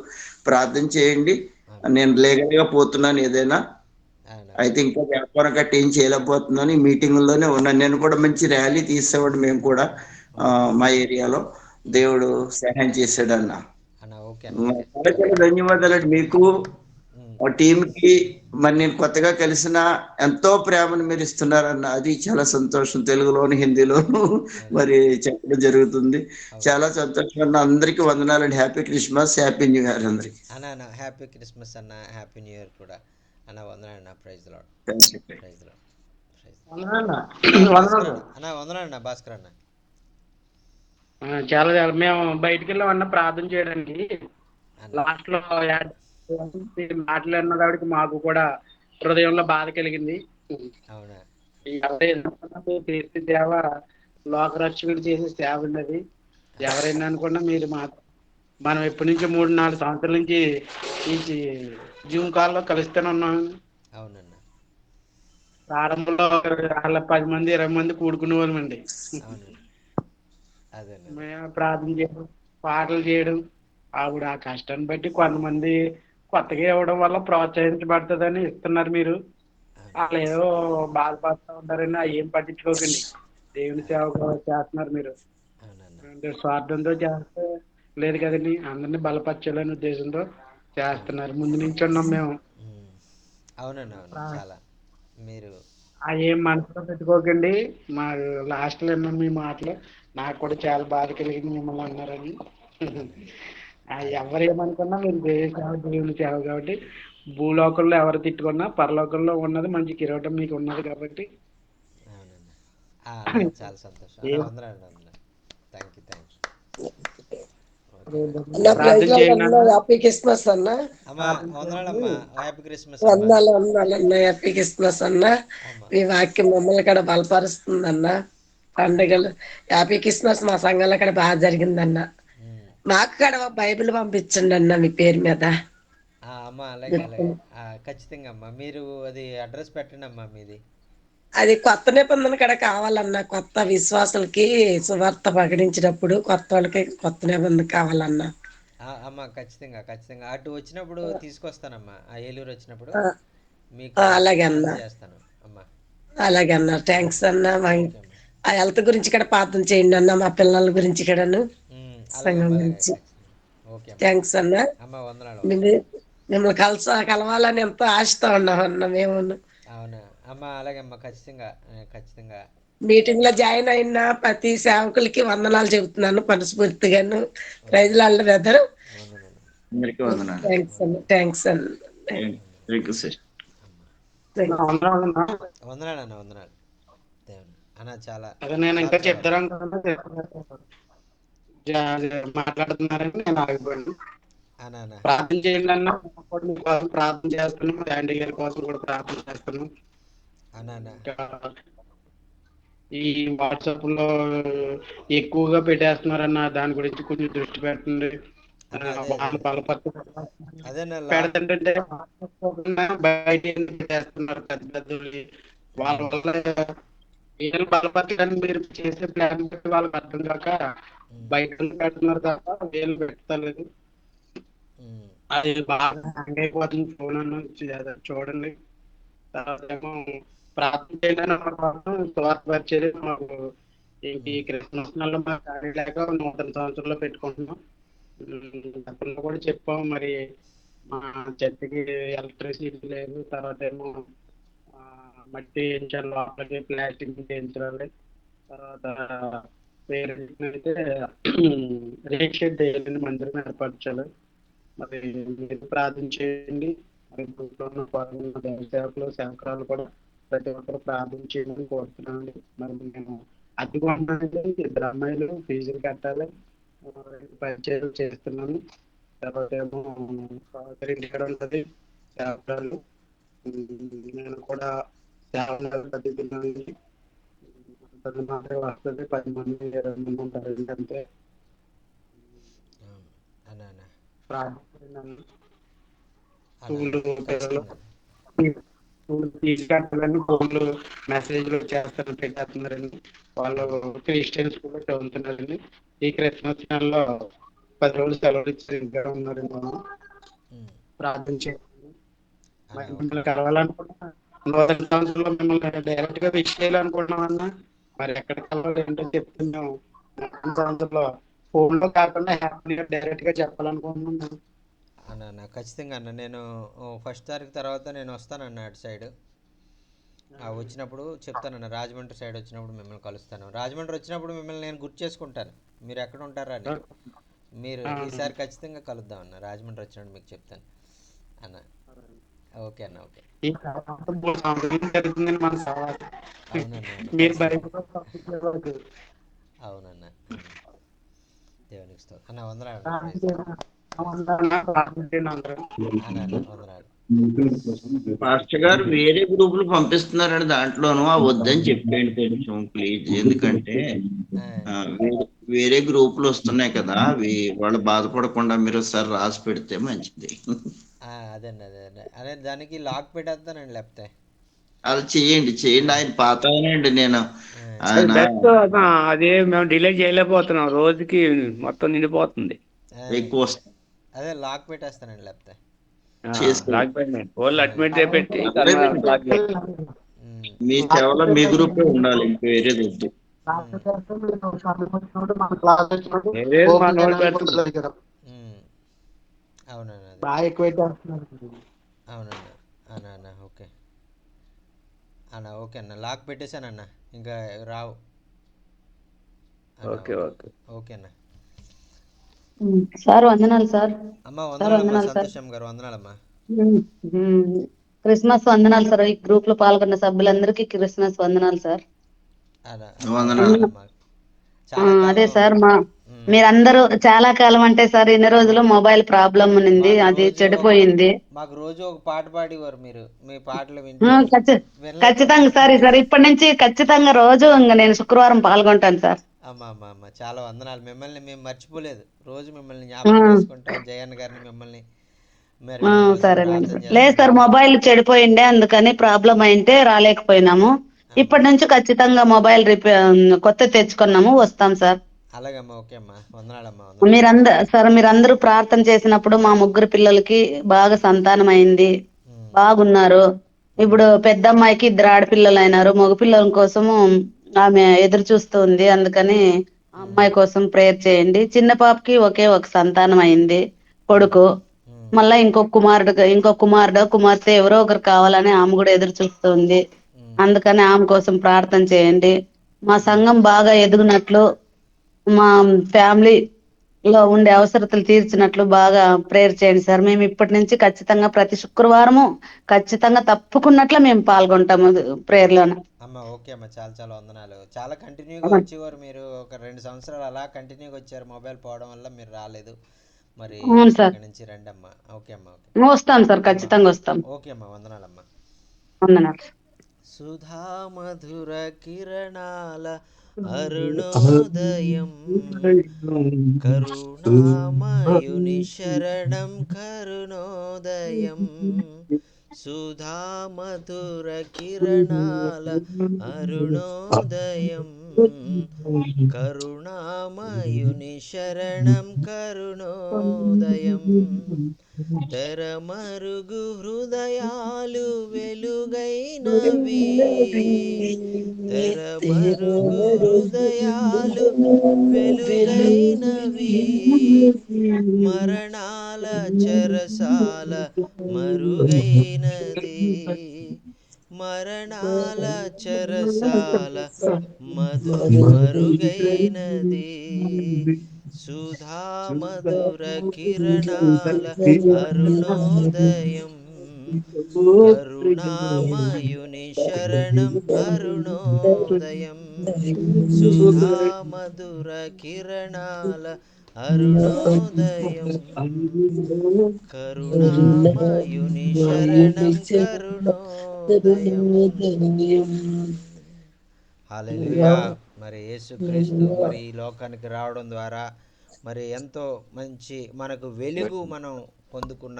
ప్రార్థన చేయండి. నేను లేగలుగా పోతున్నాను ఏదైనా అయితే, ఇంకా వ్యాపారం గట్టి ఏం చేయలేకపోతున్నాను. ఈ మీటింగుల్లోనే ఉన్నాను. నేను కూడా మంచి ర్యాలీ తీసేవాడు, మేము కూడా మా ఏరియాలో. దేవుడు సహాయం చేశాడన్న. అన్న. ఓకే చాలా చాలా ధన్యవాదాలండి మీకు, టీంకి. మరి నేను కొత్తగా కలిసిన ఎంతో ప్రేమను మీరు ఇస్తున్నారన్న, అది చాలా సంతోషం. తెలుగులోను హిందీలోను మరి చెప్పడం జరుగుతుంది. చాలా సంతోషం అన్న. అందరికీ వందనాలండి. Happy Christmas, happy new year అందరికి. అన్న హ్యాపీ క్రిస్మస్ అన్న, హ్యాపీ న్యూ ఇయర్ కూడా అన్న. వందనాలన్న. Praise Lord. Praise Lord. అన్న వందనాలన్న భాస్కర్ అన్న. చాలా చాలా మేము బయటికి వెళ్ళామన్న ప్రార్థన చేయడానికి. లాస్ట్ లో మాట్లాడినదానికి మాకు కూడా హృదయంలో బాధ కలిగింది. అవునా? క్రీస్తు సేవ లోకరక్షకుడు చేసే సేవ ఉన్నది. ఎవరైనా అనుకున్నా మీరు మనం ఎప్పటి నుంచి 3-4 సంవత్సరాల నుంచి ఈ జూమ్ కాల్లో కలుస్తూనే ఉన్నాం. అవునన్న. ప్రారంభంలో వాళ్ళ 10 మంది 20 మంది కూడుకునే వాళ్ళమండి. మేము ప్రార్థన చేయడం, పాటలు చేయడం, ఆవిడ ఆ కష్టాన్ని బట్టి కొంతమంది కొత్తగా ఇవ్వడం వల్ల ప్రోత్సహించబడుతుందని ఇస్తున్నారు. మీరు వాళ్ళు ఏదో బాధపడుతూ ఉంటారని అవి ఏం పట్టించుకోకండి. దేవుని సేవ చేస్తున్నారు మీరు. స్వార్థంతో చేస్తే లేదు కదండి, అందరినీ బలపరచాలనే ఉద్దేశంతో చేస్తున్నారు. ముందు నుంచి ఉన్నాం మేము. మీరు ఏం మనసులో పెట్టుకోకండి. మా లాస్ట్ లో విన్నాను మీ మాటలు, నాకు కూడా చాలా బాధ కలిగింది మిమ్మల్ని అన్నారని. ఎవరేమనుకున్నా మీరు దేవుని సేవ కాబట్టి, భూలోకంలో ఎవరు తిట్టుకున్నా పరలోకంలో ఉన్నది మంచి కిరీటం మీకు ఉన్నది కాబట్టి. చాలా సంతోషం. హ్యాపీ క్రిస్మస్ అన్న. హ్యాపీ క్రిస్మస్ అన్న. మీ వాక్యం మమ్మల్ని కూడా బలపరుస్తుందన్న. పండుగలు హ్యాపీ క్రిస్మస్ మా సంఘంలో కూడా బాగా జరిగిందన్న. మాకు కూడా బైబిల్ పంపించండి అన్న మీ పేరు మీద. అమ్మా అలాగే అలాగే ఖచ్చితంగా అమ్మా. మీరు అది అడ్రస్ పెట్టండి అమ్మా మీది. అది కొత్త నిబంధన కూడా కావాలన్నా, కొత్త విశ్వాసులకి సువార్త ప్రకటించినప్పుడు కొత్త వాళ్ళకి కొత్త నిబంధన కావాలన్నా. అమ్మా ఖచ్చితంగా ఖచ్చితంగా అటు వచ్చినప్పుడు తీసుకొస్తానమ్మా. ఏలూరు వచ్చినప్పుడు మీకు అలాగే అన్న. చేస్తాను అమ్మా. అలాగే అన్న. థ్యాంక్స్ అన్న. ఆ హెల్త్ గురించి కూడా ప్రార్థన చేయండి అన్న, మా పిల్లల గురించి కూడాను, సంఘం గురించి. థ్యాంక్స్ అన్న. మిమ్మల్ని కలవాలని ఎంతో ఆశతో ఉన్నాం అన్న మేము. అవునా అమ్మా? అలాగే అమ్మా. ఖచ్చితంగా ఖచ్చితంగా మీటింగ్ లో జాయిన్ అయిన ప్రతి సేవకులకి వందనాలు చెబుతున్నాను మనస్ఫూర్తిగాను. Praise Lord brother. థ్యాంక్స్ అన్న. థ్యాంక్స్ అన్న. వందనాలు వందనాలు అన్న. చాలా అదే నేను ఇంకా చెప్తాను మాట్లాడుతున్నారని నేను ఆగిపోయాను. ప్రార్థన చేయండి అన్న. మీకోసం ప్రార్థన చేస్తున్నాం. యాంటీ గారి కోసం కూడా ప్రార్థన చేస్తున్నాం. ఈ వాట్సాప్ లో ఎక్కువగా పెట్టేస్తున్నారన్న, దాని గురించి కొంచెం దృష్టి పెట్టండి. పెడుతుంటే బయట పెట్టేస్తున్నారు పెద్ద పెద్ద. వాళ్ళ వల్ల వీళ్ళు బలపరచడానికి మీరు చేసే ప్లాన్ బట్టి వాళ్ళకి అర్థం కాక బయట పెడుతున్నారు తప్ప వీళ్ళు పెట్టలేదు. అది బాగా హ్యాంగ్ అయిపోతుంది ఫోన్ అన్న. చూడండి. తర్వాత ఏమో ప్రార్థన చేయడానికి స్వార్థపరిచేది మాకు ఏంటి క్రిస్మస్ నెలలో మాకు ఖాళీ లేక నూతన సంవత్సరంలో పెట్టుకుంటున్నాం. గతంలో కూడా చెప్పాం. మరి మా చర్చికి ఎలక్ట్రిసిటీ లేదు. తర్వాత ఏమో మట్టి వేయించాలి, లోపలికి ప్లాస్టిక్ వేయించాలి. తర్వాత పేరెంట్నైతే రేక్ షెడ్ వేయాలని మందిరం ఏర్పరచాలి. మరి మీరు ప్రార్థన చేయండి. మరి గ్రూప్లో ఉన్న దైవ సేవకులు సేవకురాలు కూడా ప్రతి ఒక్కరు ప్రార్థన చేయమని కోరుతున్నానండి. మరి నేను అద్దె కొంటానండి, 2 అమ్మాయిలు, ఫీజులు కట్టాలి, పరిచయాలు చేస్తున్నాను. తర్వాత ఏమో సహోదరి ఇంటికాడ ఉంటుంది సేవకురాలు. నేను కూడా సేవలు బతుకుతున్నానండి. అంతది మాత్రమే వస్తుంది, 10 మంది 20 మంది ఉంటారు ఏంటంటే అన్న అన్న ప్రార్థన అన్న స్కూల్ పిల్లలు ఖచ్చితంగా స్కూల్ ఫీజు కట్టాలని ఫోన్లు మెసేజ్లు చేస్తారు, పెట్టేస్తున్నారండి. వాళ్ళు క్రిస్టియన్ స్కూల్లో చదువుతున్నారండి. ఈ క్రిస్మస్ నెలలో 10 రోజులు సెలవులు ఇచ్చి ఇంట్లో ఉన్నారండి. మనం ప్రార్థన చేయండి. అన్న మరి ఓకే మిమ్మల్ని కలవాలనుకుంటున్నా, నూతన సంవత్సరంలో మిమ్మల్ని డైరెక్ట్ గా విష్ చేయాలనుకుంటున్నాం అన్న. మరి ఎక్కడికి వెళ్ళాలి ఏంటో చెప్తే మేము నూతన సంవత్సరంలో ఫోన్ లో కాకుండా హ్యాపీగా డైరెక్ట్ గా చెప్పాలనుకుంటున్నాం. అన్న అన్న ఖచ్చితంగా అన్న నేను ఫస్ట్ తారీఖు తర్వాత నేను వస్తానన్న అటు సైడ్ వచ్చినప్పుడు చెప్తానన్న రాజమండ్రి సైడ్ వచ్చినప్పుడు మిమ్మల్ని కలుస్తాను. రాజమండ్రి వచ్చినప్పుడు మిమ్మల్ని నేను గుర్తు చేసుకుంటాను మీరు ఎక్కడ ఉంటారా అని. మీరు ఈసారి ఖచ్చితంగా కలుద్దాం అన్న. రాజమండ్రి వచ్చినప్పుడు మీకు చెప్తాను అన్న. ఓకే అన్న ఓకే. ఈ సంవత్సరం జరుగుతుందని మన సవాలు. అవునన్న మీరు ఖచ్చితంగా. బయట అవునన్న దేవునికి స్తోత్రం అన్న. వందనాలు అన్న. ప్రైజ్ అన్న అన్న వందనాలు. పాస్టర్ గారు వేరే గ్రూపులు పంపిస్తున్నారండి, దాంట్లోనూ ఆ వద్దని చెప్పేయండి కొంచెం ప్లీజ్. ఎందుకంటే ఆ, వేరే గ్రూపులు వస్తున్నాయి కదా, అవి వాళ్ళు బాధపడకుండా మీరు ఒకసారి రాసి పెడితే మంచిది. అదండి అదే అదే అదే దానికి లాక్ పెట్టేస్తానండి లేకపోతే. అలా చేయండి చేయండి. ఆయన పాత ఆయనండి, నేను ఆయన బెస్ట్ అది మేము డిలే చేయలేకపోతున్నాం, రోజుకి మొత్తం నిండిపోతుంది. ఎక్కువ వస్తుంది అదే లాక్ పెట్టేస్తానండి లేకపోతే. చేసుకోండి. లాక్ పెట్టండి, వాళ్ళు అడ్మిట్ పెట్టి పర్లేదండి. లాక్ చేయండి. మీ సేవలో మీ గ్రూపే ఉండాలి, ఇంక వేరేది వద్దు. ఏదేది మా నోట్ పెడుతుంది. అవునండి అదే బాగా ఎక్కువ అవునండి అన్న అన్న ఓకే అన్న. ఓకే అన్న లాక్ పెట్టేశానన్న, ఇంకా రావు అన్న. Okay okay okay. ఓకే అన్న. సార్ వందనాలు సార్. అమ్మ సార్ వందనాలమ్మా. వందనాలు సార్. సంతోషం గారు వందనాలమ్మా. క్రిస్మస్ వందనాలు సార్. ఈ గ్రూప్ లో పాల్గొన్న సభ్యులందరికీ క్రిస్మస్ వందనాలు సార్. అన్న అన్న వందనాలు. వందనాలమ్మా. చాలా అదే కాలం. సార్ ఉమ్, మీరందరూ చాలా కాలం అంటే సార్ ఇన్ని రోజులు మొబైల్ ప్రాబ్లం ఉన్నింది, మాకు అది రోజు చెడిపోయింది. మాకు రోజు ఒక పాట పాడేవారు మీరు. మీ పాటలు వింటూ వినలేక. ఖచ్చితంగా సార్. సార్ ఇప్పటి నుంచి ఖచ్చితంగా రోజు ఇంకా నేను శుక్రవారం పాల్గొంటాను సార్. అమ్మ అమ్మ అమ్మ చాలా వందనాలు. మిమ్మల్ని మేము మర్చిపోలేదు. రోజు మిమ్మల్ని జ్ఞాపకం చేసుకుంటాం. జయన్ గారిని మిమ్మల్ని మరి మిమ్మల్ని సరేనండి ప్రార్థన సార్. లేదు సార్, చేస్తుంటాం. మొబైల్ చెడిపోయిండే అందుకని ప్రాబ్లం అయింటే రాలేకపోయినాము. అమ్మ ఇప్పటి నుంచి ఖచ్చితంగా మొబైల్ కొత్త తెచ్చుకున్నాము, వస్తాం సార్. అలాగమ్మా. ఓకే అమ్మా. వందనాలమ్మా. వందనాలు. మీరందరూ ప్రార్థన చేసినప్పుడు మా ముగ్గురు పిల్లలకి బాగా సంతానం అయింది, ఉమ్, బాగున్నారు. ఉమ్, ఇప్పుడు పెద్ద అమ్మాయికి 2 ఆడపిల్లలు అయినారు. మగ పిల్లల కోసము ఆమె ఎదురు చూస్తుంది, అందుకని ఆ ఉమ్, అమ్మాయి కోసం ప్రేయర్ చేయండి. చిన్న పాపకి ఒకే ఒక సంతానం అయింది, ఉమ్, కొడుకు. ఉమ్, మళ్ళా ఇంకో కుమారుడు కుమార్తె ఎవరో ఒకరు కావాలని ఆమె కూడా ఎదురు చూస్తుంది. ఉమ్, అందుకని ఆమె కోసం ప్రార్థన చేయండి. మా ఉమ్. సంఘం బాగా ఎదుగునట్లు, మా ఫ్యామిలీలో ఉండే అవసరతలు తీర్చినట్లు బాగా ప్రేయర్ చేయండి సార్. మేము ఇప్పటి నుంచి ఖచ్చితంగా ప్రతి శుక్రవారము ఖచ్చితంగా తప్పుకున్నట్లు మేము పాల్గొంటాము ప్రేయర్లోన. అమ్మ ఓకే అమ్మ. చాలా చాలా వందనాలు. చాలా కంటిన్యూగా వచ్చేవారు మీరు. ఒక 2 సంవత్సరాలు అలా కంటిన్యూగా వచ్చారు. మొబైల్ పోవడం వల్ల మీరు రాలేదు. మరి అవును సార్, ఇక్కడి నుంచి రండి అమ్మా. ఓకే అమ్మా. ఓకే వస్తాం సార్, అమ్మ. ఖచ్చితంగా వస్తాం. ఓకే అమ్మా. వందనాలమ్మా. వందనాలు. సుధా మధుర కిరణాల అరుణోదయం, కరుణామయుని శరణం కరుణోదయం. సుధా మధుర కిరణాల అరుణోదయం, కరుణామయుని శరణం కరుణోదయం. తెరమరుగు హృదయాలు వెలుగైనవి, తెరమరుగు హృదయాలు వెలుగైనవి. మరణాల చెరసాల మరుగైనది, మరణాల చెరసాల మరుగైనది, సుధా మధుర కిరణాల అరుణోదయం, కరుణామయుని శరణం అరుణోదయం, సుధా మధుర కిరణాల అరుణోదయం, కరుణామయుని శరణం కరుణోదయం. హల్లెలూయా. మరి యేసుక్రీస్తు మరి ఈ లోకానికి రావడం ద్వారా మరి ఎంతో మంచి మనకు వెలుగు మనం పొందుకున్న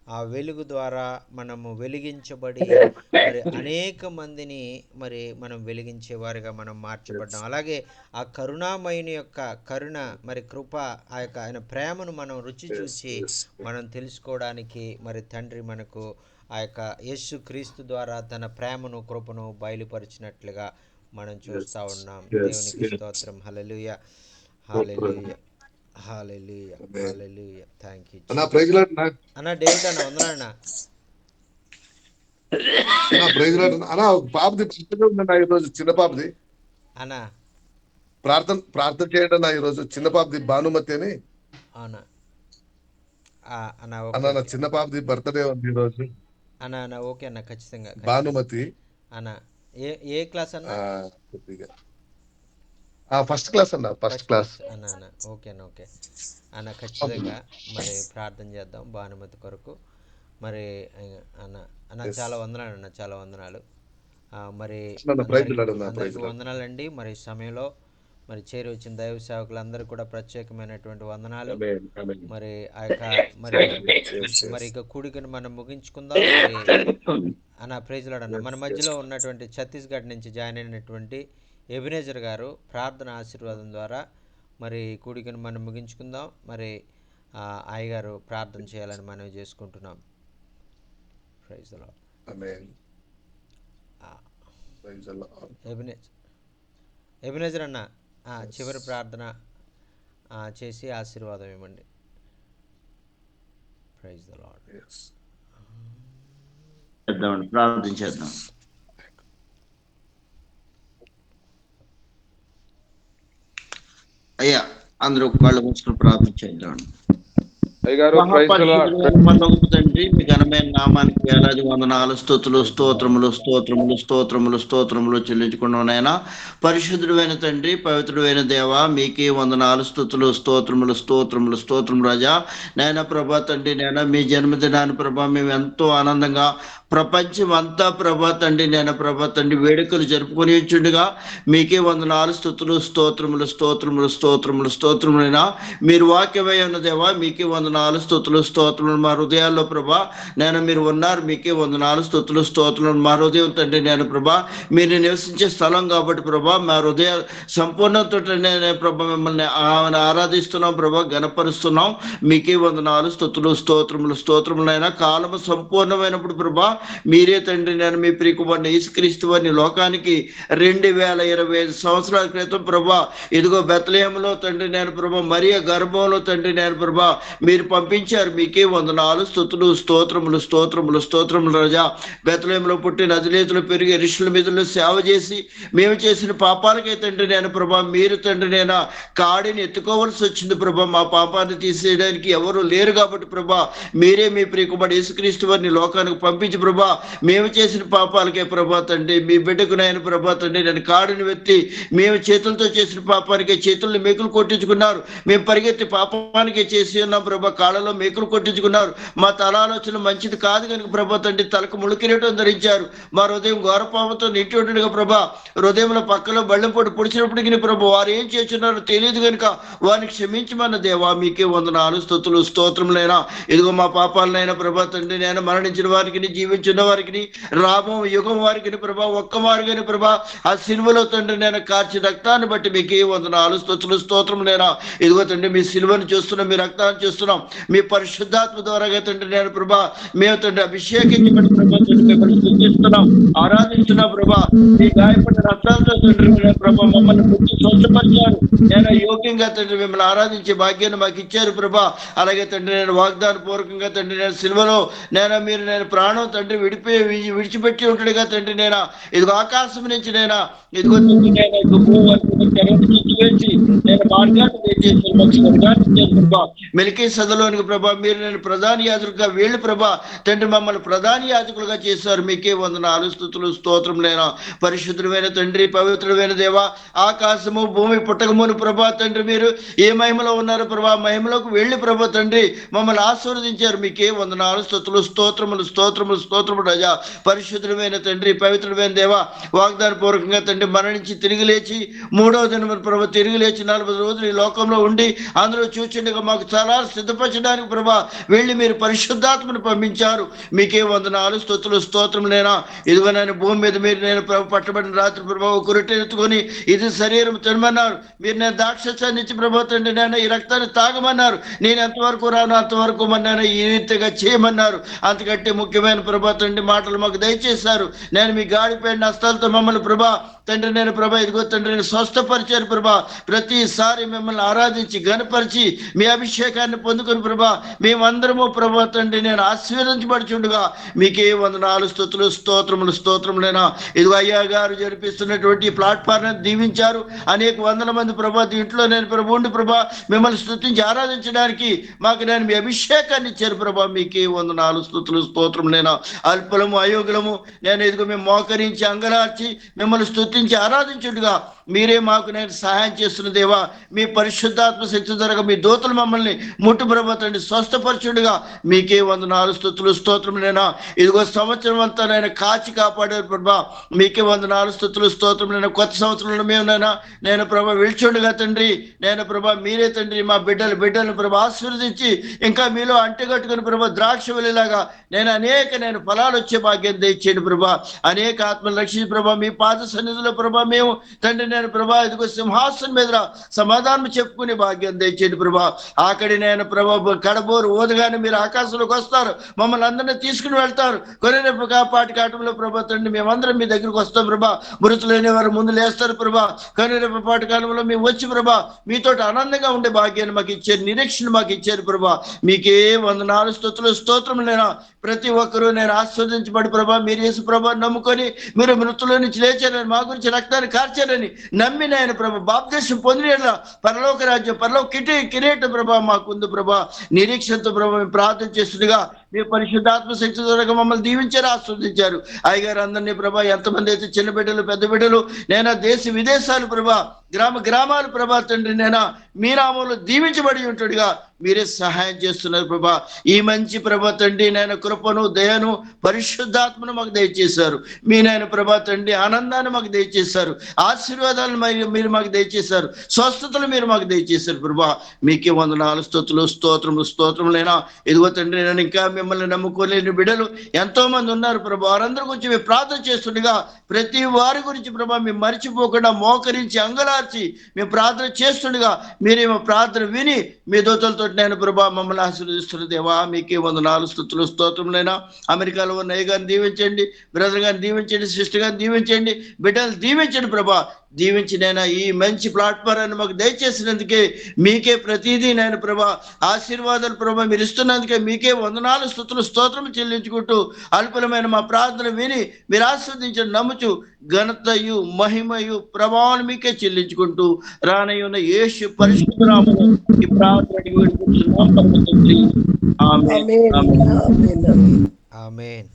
ఆ వెలుగు ద్వారా మనము వెలిగించబడి మరి అనేక మందిని మరి మనం వెలిగించే వారిగా మనం మార్చబడ్డాం. అలాగే ఆ కరుణామయుని యొక్క కరుణ మరి కృప ఆ యొక్క ఆయన ప్రేమను మనం రుచి చూసి మనం తెలుసుకోవడానికి మరి తండ్రి మనకు ఆ యొక్క యేసుక్రీస్తు ద్వారా తన ప్రేమను కృపను బయలుపరిచినట్లుగా మనం చూస్తూ ఉన్నాం. దేవునికి స్తోత్రం. హల్లెలూయా, హల్లెలూయా, హల్లెలూయా, హల్లెలూయా. థ్యాంక్ యూ అన్న. డేవిడ్ అన్న వందనాన్న. పాపది ఈరోజు చిన్న పాపది అన్న ప్రార్థన చేయండి అన్న. ఈరోజు చిన్న పాపది భానుమతి అని అవునా అన్న? అన్న చిన్న పాపది బర్త్డే ఉంది ఈరోజు అన్న. అన్న ఓకే అన్న, ఖచ్చితంగా భానుమతి అన్న. ఏ క్లాస్ అన్న? ఫస్ట్ క్లాస్ అన్న, ఫస్ట్ క్లాస్ అన్న. అన్న ఓకే అన్న, ఓకే అన్న, ఖచ్చితంగా మరి ప్రార్థన చేద్దాం భానుమతి కొరకు. మరి అన్న అన్న చాలా వందనాలు అన్న, చాలా వందనాలు. మరి అందరికీ వందనాలండి. మరి సమయంలో మరి చేరి వచ్చిన దైవ సేవకులందరూ కూడా ప్రత్యేకమైనటువంటి వందనాలు. మరి ఆ యొక్క మరి ఇక కూడికను మనం ముగించుకుందాం. మరి అన్న ప్రైజ్ లార్డ్ అన్న. మన మధ్యలో ఉన్నటువంటి ఛత్తీస్గఢ్ నుంచి జాయిన్ అయినటువంటి ఎబినేజర్ గారు ప్రార్థన ఆశీర్వాదం ద్వారా మరి కూడికను మనం ముగించుకుందాం. మరి అయ్యగారు ప్రార్థన చేయాలని మనవి చేసుకుంటున్నాం. Praise the lord. ఎబినేజర్ అన్న చివరి ప్రార్థన చేసి ఆశీర్వాదం ఇవ్వండి. Praise the lord. ప్రార్థన చేద్దాం. అయ్యా అందరూ కళ్ళు మూసుకుని ప్రార్థన చేద్దాం. తండ్రి మీ ఘనమైన నామానికి వేలాది వందనాలు, స్తుతులు, స్తోత్రములు స్తోత్రములు స్తోత్రములు స్తోత్రములు చెల్లించుకున్నానైనా. పరిశుద్ధుడైన తండ్రి, పవిత్రుడైన దేవ, మీకే వందనాలు, స్తుతులు, స్తోత్రములు స్తోత్రములు స్తోత్రం రాజా. నైనా ప్రభా తండ్రి, నైనా మీ జన్మదినాన్ని ప్రభా మేము ఎంతో ఆనందంగా ప్రపంచం అంతా ప్రభా తండ్రి నేను ప్రభా తండ్రి వేడుకలు జరుపుకొని వచ్చుండగా మీకే వందనాలు, స్తుతులు, స్తోత్రములు స్తోత్రములు స్తోత్రములు స్తోత్రములైనా. మీరు వాక్యమై ఉన్న దేవా, మీకే వందనాలు, స్తుతులు, స్తోత్రములు. మా హృదయాల్లో ప్రభా నేను మీరు ఉన్నారు. మీకే వందనాలు, స్తుతులు, స్తోత్రములు. మా హృదయం తండ్రి నేను ప్రభా మీరు నివసించే స్థలం కాబట్టి ప్రభా మా హృదయ సంపూర్ణతో నేను ప్రభా మిమ్మల్ని ఆరాధిస్తున్నాం ప్రభా, గణపరుస్తున్నాం. మీకే వందనాలు, స్తుతులు, స్తోత్రములు స్తోత్రములైనా. కాలము సంపూర్ణమైనప్పుడు ప్రభా మీరే తండ్రి నేను మీ ప్రియకుమారుని యేసుక్రీస్తు వారిని లోకానికి 2025 సంవత్సరాల క్రితం ప్రభా ఇదిగో బెత్లెహేములో తండ్రి నేను ప్రభా మరియ గర్భంలో తండ్రి నేను ప్రభా మీరు పంపించారు. మీకే వందనాలు, స్తుతులు, స్తోత్రములు స్తోత్రములు స్తోత్రములు రాజా. బెత్లెహేములో పుట్టి నజరేతులు పెరిగి యెరూషలేము మీదలో సేవ చేసి మేము చేసిన పాపాలకే తండ్రి నేను ప్రభా మీరు తండ్రి నేను కాడిని ఎత్తుకోవాల్సి వచ్చింది ప్రభా. మా పాపాన్ని తీసేయడానికి ఎవరు లేరు కాబట్టి ప్రభా మీరే మీ ప్రియకుమారుడు యేసుక్రీస్తు వారిని లోకానికి పంపించి ప్రభా మేము చేసిన పాపాలకే ప్రభా తండ్రి మీ బిడ్డకు నాయన ప్రభా తండ్రి నేను కాడిని వెత్తి మేము చేతులతో చేసిన పాపానికే చేతుల్లో మేకులు కొట్టించుకున్నారు. మేము పరిగెత్తి పాపానికే చేసి ఉన్నాం ప్రభా, కాళ్ళలో మేకులు కొట్టించుకున్నారు. మా తల ఆలోచన మంచిది కాదు కనుక ప్రభా తండ్రి తలకు ముళ్ళకిరీటం ధరించారు. మా హృదయం ఘోరపాపంతో నింటుండగా ప్రభా హృదయంలో పక్కలో బళ్ళెం పొడి పొడిచినప్పటికీ ప్రభా వారు ఏం చేస్తున్నారో తెలియదు కనుక వారిని క్షమించమన్న దేవా మీకే వందనాలు, స్తుతులు, స్తోత్రములైనా. ఇదిగో మా పాపాలనైనా ప్రభా తండ్రి నేను మరణించిన వారికి జీవించిన వారికి రాబో యుగం వారికి ప్రభా ఒక్క వారికైనా ప్రభా ఆ సిలువలో తండ్రి నేను కార్చి రక్తాన్ని బట్టి మీకే వందనాలు, స్తుతులు, స్తోత్రములైనా. ఇదిగో తండ్రి మీ సిలువను చూస్తున్నాం, మీ రక్తాన్ని చూస్తున్నాం, మీ పరిశుద్ధాత్మ ద్వారా తండ్రి నేను ప్రభా మేము తండ్రి అభిషేకించబడి ప్రభా స్తుతిస్తున్నాం, ఆరాధిస్తున్నాం ప్రభా. మీ గాయపడిన రక్తాలతో తండ్రి ప్రభా మమ్మల్ని స్వచ్ఛపరిచారు. నేను యోగ్యంగా తండ్రి మిమ్మల్ని ఆరాధించే భాగ్యాన్ని మాకు ఇచ్చారు ప్రభా. అలాగే తండ్రి నేను వాగ్దాన పూర్వకంగా తండ్రి నేను సిల్వలో మీరు నేను ప్రాణం తండ్రి విడిచిపెట్టి ఉంటాడుగా తండ్రి నేను ఇదిగో ఆకాశం నుంచి ఇదిగో తండ్రి నేను భూమి వరకు వేసి నేను మార్గాన్ని దయచేసి మెలికే సదలోనికి ప్రభా. మీరు నేను ప్రధాన యాజకులుగా వీళ్ళు ప్రభా తండ్రి మమ్మల్ని ప్రధాన యాజకులుగా చేశారు. మీకే వందనాలు స్తుతులు స్తోత్రం లేనా. పరిశుద్ధమైన తండ్రి, పవిత్రమైన దేవ, ఆకాశము భూమి పుట్టకమును ప్రభా తండ్రి మీరు ఏ మహిమలో ఉన్నారు ప్రభా, మహిమలోకి వెళ్ళి ప్రభా తండ్రి మమ్మల్ని ఆశీర్వదించారు. మీకే వందనాలు స్తుతులు స్తోత్రములు స్తోత్రములు స్తోత్రము రాజా. పరిశుద్ధమైన తండ్రి, పవిత్రమైన దేవ, వాగ్దాన పూర్వకంగా తండ్రి మరణించి తిరిగి లేచి మూడవ దిన ప్రభా తిరిగి లేచి 40 రోజులు ఈ లోకంలో ఉండి అందరూ చూచిండగా మాకు చాలా సిద్ధపరచడానికి ప్రభా వెళ్ళి మీరు పరిశుద్ధాత్మను పంపించారు. మీకే వందనాలు స్తుతులు స్తోత్రములైనా. ఇదిగో నేను భూమి మీద మీరు నేను ప్రభు పట్టబడిన రాత్రి ప్రభా ఒక రొట్టె ఎత్తుకొని ఇది శరీరం తినమన్నారు. మీరు నేను ద్రాక్షాన్ని ఇచ్చి ప్రభా తండ్రి నేను ఈ రక్తాన్ని తాగమన్నారు. నేను ఎంతవరకు రాను అంతవరకు నేను ఈ రీతిగా చేయమన్నారు. అంతకంటే ముఖ్యమైన ప్రభా తండ్రి మాటలు మాకు దయచేశారు. నేను మీ గాడిపైన హస్తాలతో మమ్మల్ని ప్రభా తండ్రి నేను ప్రభా ఇదిగో తండ్రి నేను స్వస్థపరిచారు ప్రభా. ప్రతిసారి మిమ్మల్ని ఆరాధించి గణపరిచి మీ అభిషేకాన్ని పొందుకొని ప్రభా మేమందరము ప్రభా తండ్రి నేను ఆశీర్వదించబడుచుండగా మీకే వందనాలు స్తుతులు స్తోత్రములు స్తోత్రములైనా. ఇదిగో అయ్యా గారు జరిపిస్తున్నటువంటి ప్లాట్ఫామ్ దీవించారు. అనేక వందల మంది ప్రభా దీంట్లో నేను ప్రభు ఉండి ప్రభా మిమ్మల్ని స్తుతించి ఆరాధించడానికి మాకు నేను మీ అభిషేకాన్ని ఇచ్చారు ప్రభా. మీకే వందనాలు స్తుతులు స్తోత్రములైనా. అల్పులము అయోగులము నేను ఇదిగో మేము మోకరించి అంగలార్చి మిమ్మల్ని స్తుతించి ఆరాధించుడుగా మీరే మాకు నేను సహాయం చేస్తున్న దేవా. మీ పరిశుద్ధాత్మ శక్తి ద్వారా మీ దూతలు మమ్మల్ని ముట్టు ప్రభా తండ్రి స్వస్థపరచుడుగా మీకే వందనాలు స్తుతులు స్తోత్రములైనా. ఇదిగో సంవత్సరం అంతా నేను కాచి కాపాడారు ప్రభా. మీకే వందనాలు స్తుతులు స్తోత్రములైనా. కొత్త సంవత్సరంలో మేము నేను ప్రభా విడిచుండగా తండ్రి నేను ప్రభా మీరే తండ్రి మా బిడ్డలను ప్రభా ఆశీర్వదించి ఇంకా మీలో అంటగట్టుకుని ప్రభా ద్రాక్ష వెళ్ళేలాగా నేను ఫలాలు వచ్చే భాగ్యం దయచేయండి ప్రభా. అనేక ఆత్మలు రక్షించి ప్రభా మీ పాద సన్నిధిలో ప్రభా మేము తండ్రి నేను ప్రభా ఇదిగో సింహాసనం మీద సమాధానం చెప్పుకునే భాగ్యం దయచేయండి ప్రభా. ఆకడి నేను ప్రభా కడబోరు ఓదగానే మీరు ఆకాశంలోకి వస్తారు, మమ్మల్ని అందరినీ తీసుకుని వెళ్తారు. కొనేపు కాపాటి కాటంలో ప్రభా తండ్రి మేమందరం మీ దగ్గరికి వస్తాం ప్రభా. మృతులైన వారు ముందు లేస్తారు ప్రభా. కొనేపు పాటి కాలంలో మేము వచ్చి ప్రభా మీతో ఆనందంగా ఉండే భాగ్యాన్ని మాకు ఇచ్చారు, నిరీక్షణ మాకు ఇచ్చారు ప్రభా. మీకే వందనాలు స్తుతులు స్తోత్రములైనా. ప్రతి ఒక్కరూ నేను ఆస్వాదించబడి ప్రభా మీరు యేసు ప్రభా నమ్ముకొని మీరు మృతుల నుంచి లేచారని మా గురించి రక్తాన్ని కార్చారని నమ్మి నేను ప్రభా బాప్తిసం పొందిన పరలోక రాజ్యం పరలోక కిరీటం ప్రభా మాకుంది ప్రభా. నిరీక్షణతో ప్రభా మేము ప్రార్థన చేస్తుండగా మీ పరిశుద్ధాత్మ శక్తి ద్వారా మమ్మల్ని దీవించారు, ఆస్వాదించారు. అయ్యగారు అందరినీ ప్రభా ఎంతమంది అయితే చిన్న బిడ్డలు పెద్ద బిడ్డలు నేను దేశ విదేశాలు ప్రభా గ్రామాలు ప్రభా తండ్రి నేను మీ నామంలో దీవించబడి ఉంటాడుగా మీరే సహాయం చేస్తున్నారు ప్రభా. ఈ మంచి ప్రభా తండ్రి నేను కృపను దయను పరిశుద్ధాత్మను మాకు దయచేశారు. మీ నాయన ప్రభా తండ్రి ఆనందాన్ని మాకు దయచేశారు, ఆశీర్వాదాలను మీరు మాకు దయచేశారు, స్వస్థతలు మీరు మాకు దయచేశారు ప్రభా. మీకే వందనాలు స్తుతులు స్తోత్రములైనా. ఇదిగో తండ్రి నేను ఇంకా మిమ్మల్ని నమ్ముకోలేని బిడ్డలు ఎంతో మంది ఉన్నారు ప్రభా. వారందరి గురించి మేము ప్రార్థన చేస్తుండగా ప్రతి వారి గురించి ప్రభా మేము మర్చిపోకుండా మోకరించి అంగలార్చి మేము ప్రార్థన చేస్తుండగా మీరేమో ప్రార్థన విని మీ దూతలతో నేను ప్రభా మమ్మల్ని ఆశీర్వదిస్తున్న దేవా. మీకే వందనాలు స్తుతులు స్తోత్రములైనా. అమెరికాలో ఉన్న అయ్య గారిని దీవించండి, బ్రదర్ గారిని దీవించండి, సిస్టర్ గారిని దీవించండి, బిడ్డలు దీవించండి ప్రభా. దీవించి నేను ఈ మంచి ప్లాట్ఫారాన్ని మాకు దయచేసినందుకే మీకే ప్రతిదీ నేను ప్రభా ఆశీర్వాదాలు ప్రభా మీరు ఇస్తున్నందుకే మీకే వందనాలు స్తుతులు స్తోత్రము చెల్లించుకుంటూ అల్పులమైన మా ప్రార్థన విని మీరు ఆస్వాదించండి నమ్ముచు ఘనతయు మహిమయు ప్రభావం మీకే చెల్లించుకుంటూ రానయ్యున్న యేసు పరిశుద్ధ నామములో ఈ ప్రార్థన వేడుకుంటున్నాం పరమ తండ్రి. Amen amen amen.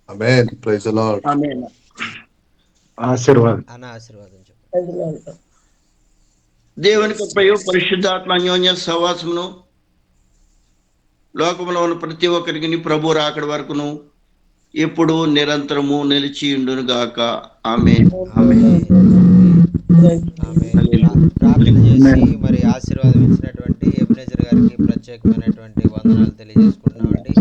Amen. Praise the Lord. Amen. ఆశీర్వాదం అన్న ఆశీర్వాదం చెప్పండి. దేవుని కృపయు పరిశుద్ధాత్మ అన్యోన్య సహవాసమును లోకంలో ఉన్న ప్రతి ఒక్కరికి ప్రభు రాకడ వరకును ఎప్పుడు నిరంతరము నిలిచి ఉండును గాక. ఆమేన్ ఆమేన్ ప్రార్థన చేసి మరి ఆశీర్వాదం ఇచ్చినటువంటి ఎబెనెజర్ గారికి ప్రత్యేకమైనటువంటి వందనాలు తెలియజేసుకుంటున్నామండి.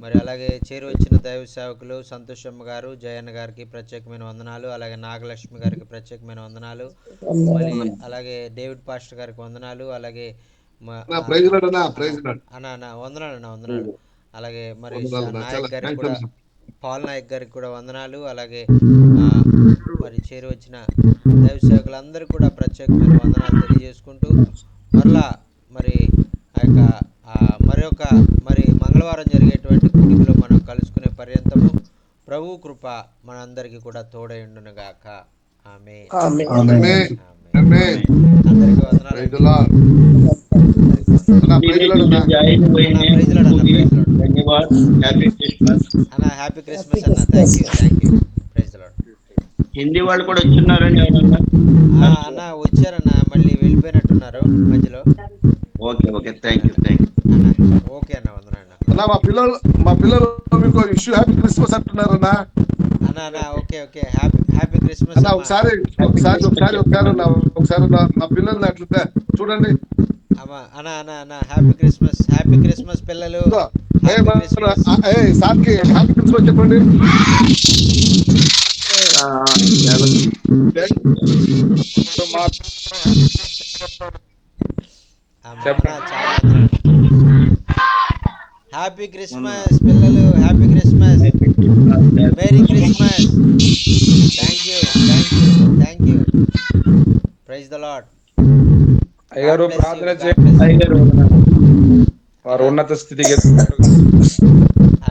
మరి అలాగే చేరు వచ్చిన దైవ సేవకులు సంతోషమ్మ గారు, జయన్న గారికి ప్రత్యేకమైన వందనాలు, అలాగే నాగలక్ష్మి గారికి ప్రత్యేకమైన వందనాలు, మరి అలాగే డేవిడ్ పాస్టర్ గారికి వందనాలు, అలాగే వందనాలు. అలాగే మరి నాయక్ గారికి కూడా పాల్ నాయక్ గారికి కూడా వందనాలు, అలాగే మరి చేరి వచ్చిన దైవ సేవకులందరూ కూడా ప్రత్యేకమైన వందనాలు తెలియజేసుకుంటూ మరలా మరి ఆ యొక్క మరొక మరి మంగళవారం జరిగేటువంటి కూడికలో మనం కలుసుకునే పర్యంతము ప్రభు కృప మనందరికీ కూడా తోడై ఉండునుగాక. ఆమేన్. ఆమేన్. ఆమేన్. ఆమేన్. అందరికీ వందనాలు. Praise the Lord. అన్నా, ప్రైజ్ ది లార్డ్ అన్నా. ధన్యవాద్. Happy Christmas. అన్న హ్యాపీ క్రిస్మస్ అన్న. Thank you. Praise the Lord. Hindi వాళ్ళు కూడా వచ్చున్నారండి ఎవరన్నా? అన్న వచ్చారన్న, మళ్ళీ వెళ్ళిపోయినట్టున్నారు మధ్యలో. Okay thank you. అన్న ఓకే అన్న, వందనాలు అన్న. అన్నా, మా పిల్లలు మీకు ఇష్యూ హ్యాపీ క్రిస్మస్ అంటున్నారన్నా. అన్న ఓకే హ్యాపీ క్రిస్మస్ అన్నా, ఒకసారి నా పిల్లల్ని అట్లా చూడండి. అన్న హ్యాపీ క్రిస్మస్ పిల్లలు. సార్కి హ్యాపీ క్రిస్మస్ చెప్పండి. హ్యాపీ క్రిస్మస్ పిల్లలు, happy Christmas, merry Christmas. Thank you. Praise the lord. అయ్యగారు ప్రార్థన చేయండి. వారు ఉన్నత స్థితికి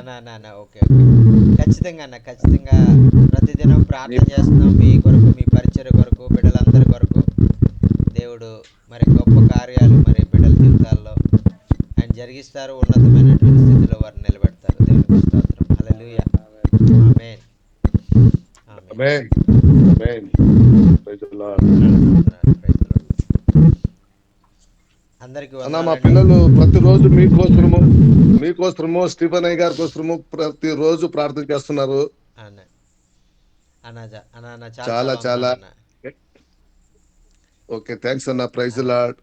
అన్న ఓకే ఖచ్చితంగా ప్రతిదినం ప్రార్థన చేస్తున్నాం మీ కొరకు, మీ పరిచర్య కొరకు, బిడ్డలందరి కొరకు. దేవుడు మరి గొప్ప కార్యాలు మరి బిడ్డల జీవితాల్లో ఆయన జరిగిస్తారు. ఉన్నతమైనటువంటి స్థితిలో వారిని నిలబెడతారు. దేవునికి స్తోత్రం. Hallelujah. Amen. Amen. Amen. Praise the Lord. అందరికీ అన్నా, మా పిల్లలు ప్రతిరోజు మీకోసము స్టీఫెన్ అయ్య గారి కోసము ప్రతిరోజు ప్రార్థన చేస్తున్నారు. చాలా ఓకే, థ్యాంక్స్ అన్న. Praise the lord.